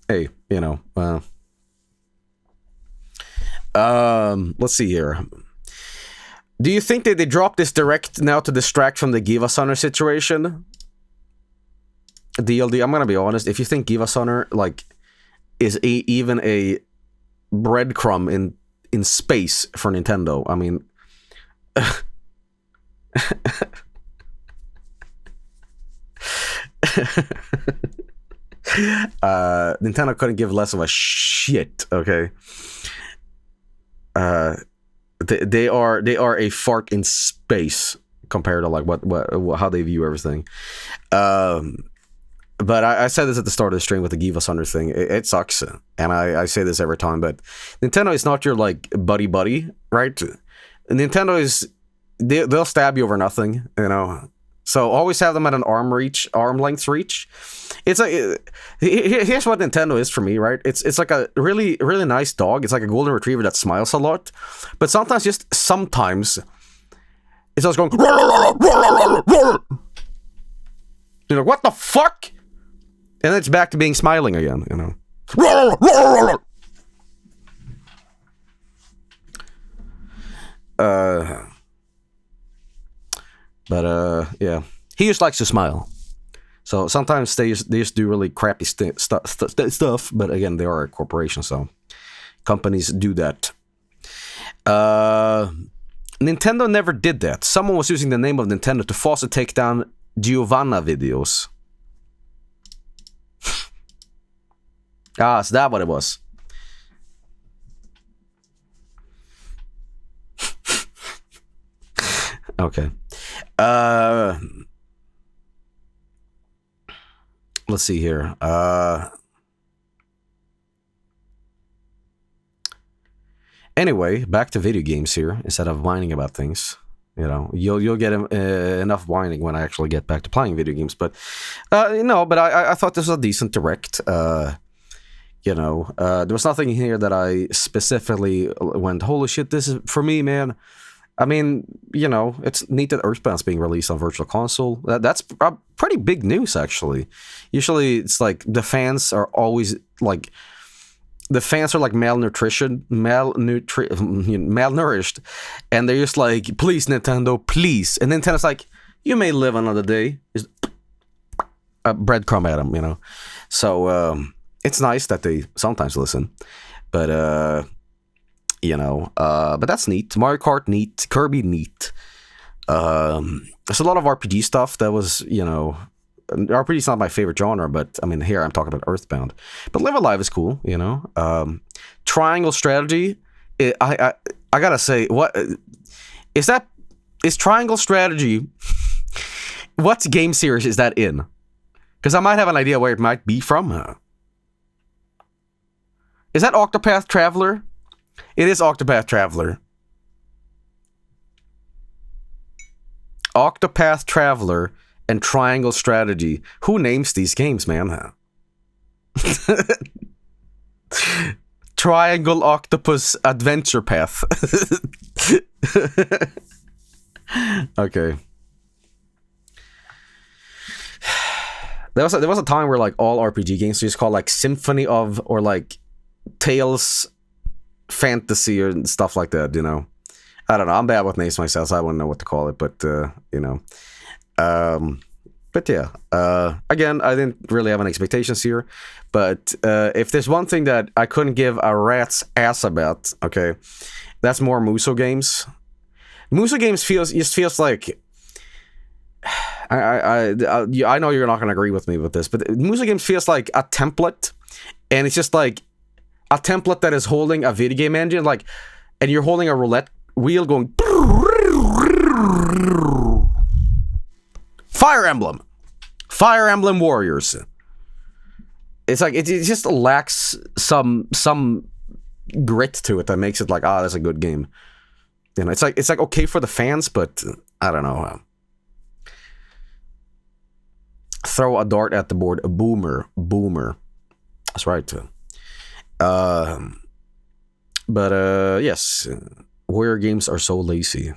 hey, you know. Let's see here. Do you think that they dropped this direct now to distract from the Give Us Honor situation? DLD, I'm gonna be honest. If you think Give Us Honor, like, is even a breadcrumb in space for Nintendo. I mean, Nintendo couldn't give less of a shit. Okay, they are a fart in space compared to like what how they view everything. But I said this at the start of the stream with the Give Us Under thing. It sucks, and I say this every time. But Nintendo is not your like buddy, right? Nintendo is they'll stab you over nothing, you know. So always have them at an arm length reach. It's like here's what Nintendo is for me, right? It's like a really nice dog. It's like a golden retriever that smiles a lot, but sometimes it's just going. You're like, what the fuck? And then it's back to being smiling again, you know. Yeah, he just likes to smile. So sometimes they just do really crappy stuff. But again, they are a corporation, so companies do that. Nintendo never did that. Someone was using the name of Nintendo to falsely take down Giovanna videos. Is that what it was? Okay. Let's see here. Anyway, back to video games here. Instead of whining about things, you know, you'll get enough whining when I actually get back to playing video games. But but I thought this was a decent direct. There was nothing here that I specifically went, holy shit, this is for me, man. I mean, you know, it's neat that Earthbound's being released on Virtual Console. That's pretty big news, actually. Usually, it's like the fans are malnourished, and they're just like, please, Nintendo, please. And Nintendo's like, you may live another day. Just a breadcrumb at them, you know. So it's nice that they sometimes listen, but but that's neat. Mario Kart, neat. Kirby, neat. There's a lot of RPG stuff that was, RPG is not my favorite genre, but I mean, here I'm talking about Earthbound. But Live Alive is cool, you know. Triangle strategy. I gotta say, what is that? Is Triangle strategy? What game series is that in? Because I might have an idea where it might be from. Is that Octopath Traveler? It is Octopath Traveler. Octopath Traveler and Triangle Strategy. Who names these games, man? Triangle Octopus Adventure Path. Okay. There was a time where like all RPG games just called like Symphony of or like Tales Fantasy or stuff like that, you know. I don't know. I'm bad with names myself, so I wouldn't know what to call it, but but yeah. Again, I didn't really have any expectations here, but if there's one thing that I couldn't give a rat's ass about, okay, that's more Muso games. Muso games feels like I know you're not going to agree with me with this, but Muso games feels like a template, and it's just like a template that is holding a video game engine, like, and you're holding a roulette wheel going Fire Emblem Warriors. It's like it just lacks some grit to it that makes it like, that's a good game. You know, it's like okay for the fans, but I don't know. Throw a dart at the board. A boomer. That's right. But yes, warrior games are so lazy.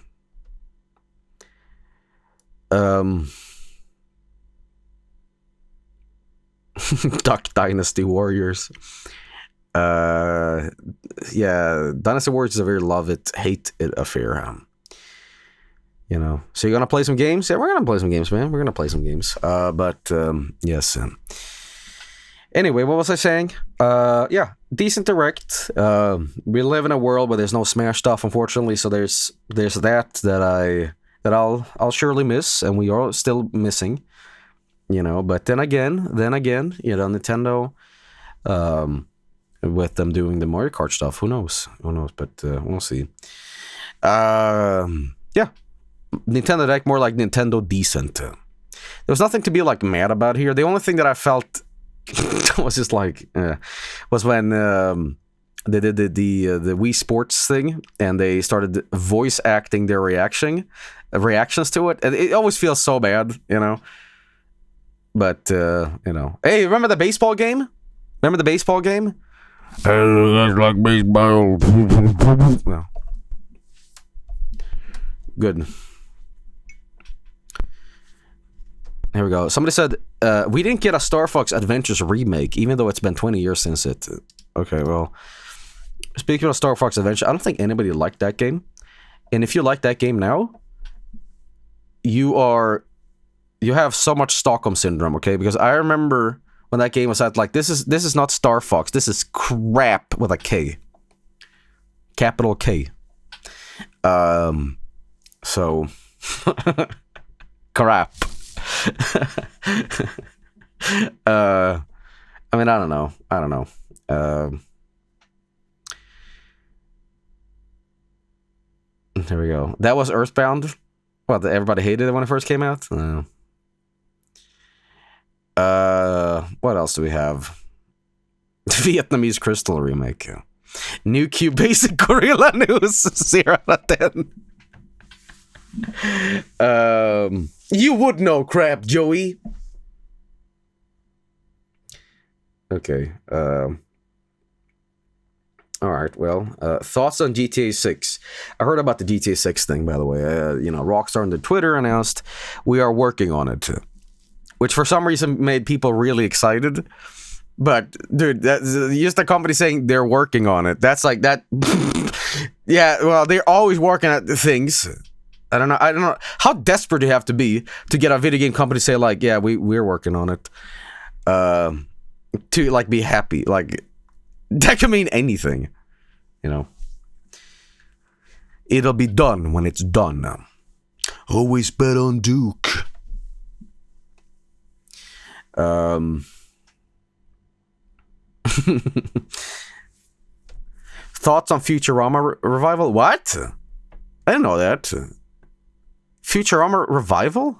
Duck Dynasty Warriors. Yeah, Dynasty Warriors is a very love it, hate it affair. You know, so you're gonna play some games? Yeah, we're gonna play some games, man. We're gonna play some games. But yes. Anyway, what was I saying? Yeah, decent direct. We live in a world where there's no Smash stuff, unfortunately. So there's that I'll surely miss, and we are still missing. You know, but then again, you know, Nintendo, with them doing the Mario Kart stuff, who knows? But we'll see. Yeah, Nintendo Direct more like Nintendo decent. There was nothing to be like mad about here. The only thing that I felt was just like was when they did the Wii Sports thing and they started voice acting their reactions to it. And it always feels so bad, you know. But you know, hey, remember the baseball game? Hey, that's like baseball. Well, good. Here we go. Somebody said, we didn't get a Star Fox Adventures remake, even though it's been 20 years since it. Okay, well, speaking of Star Fox Adventure, I don't think anybody liked that game. And if you like that game now, you have so much Stockholm Syndrome, okay? Because I remember when that game was out, like, this is not Star Fox. This is crap with a K. Capital K. So, crap. I mean, I don't know. Here we go. That was Earthbound. What, everybody hated it when it first came out? What else do we have? Vietnamese Crystal remake. New Cube Basic Gorilla News. 0 out of 10. You would know crap, Joey. Okay. Alright, well, thoughts on GTA 6. I heard about the GTA 6 thing, by the way. You know, Rockstar on the Twitter announced, we are working on it. Which for some reason made people really excited. But, dude, that's just the company saying they're working on it. That's like that. Yeah, well, they're always working at things. I don't know. How desperate do you have to be to get a video game company to say, like, yeah, we're working on it. To, like, be happy. Like, that can mean anything. You know. It'll be done when it's done. Always bet on Duke. Thoughts on Futurama revival? What? I didn't know that. Futurama revival?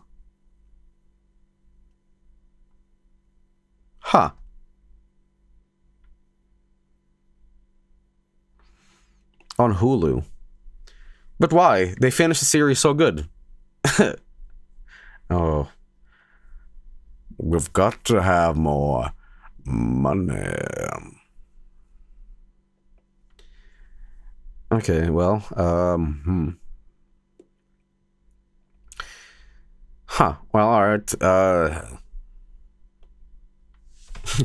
Huh. On Hulu. But why? They finished the series so good. Oh. We've got to have more money. Okay, well, Huh, well, alright,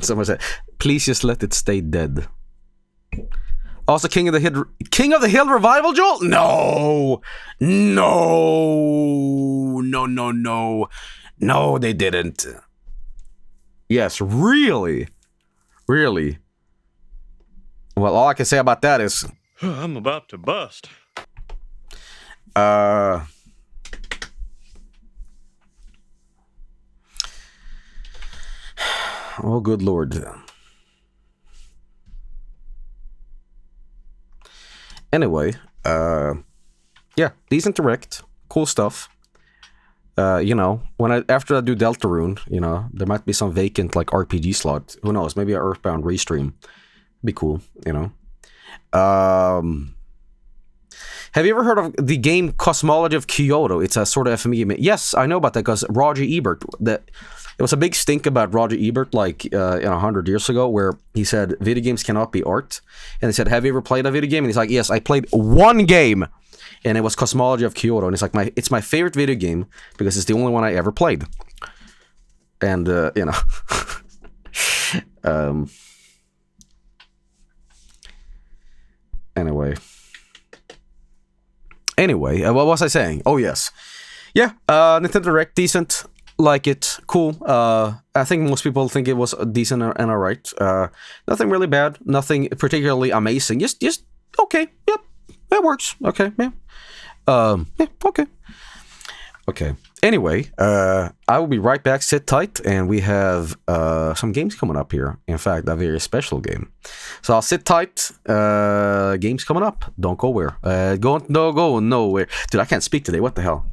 someone said, please just let it stay dead. Also, King of the Hill revival, Joel? No, they didn't. Yes, really? Really? Well, all I can say about that is... I'm about to bust. Oh, good lord. Anyway, yeah, decent direct. Cool stuff. You know, after I do Deltarune, you know, there might be some vacant like RPG slot. Who knows? Maybe an Earthbound restream. Be cool, you know. Have you ever heard of the game Cosmology of Kyoto? It's a sort of FME game. Yes, I know about that because Roger Ebert. It was a big stink about Roger Ebert like 100 years ago, where he said video games cannot be art. And they said, "Have you ever played a video game?" And he's like, "Yes, I played one game." And it was Cosmology of Kyoto, and it's like it's my favorite video game because it's the only one I ever played. And you know, Anyway, what was I saying? Oh yes, yeah, Nintendo Direct decent. like it. Cool. I think most people think it was decent and alright. Nothing really bad. Nothing particularly amazing. Just okay. Yep. That works. Okay. Yeah. Yeah. Okay. Okay. Anyway, I will be right back. Sit tight, and we have some games coming up here. In fact, a very special game. So I'll sit tight. Games coming up. Don't go where. Go nowhere. Dude, I can't speak today. What the hell?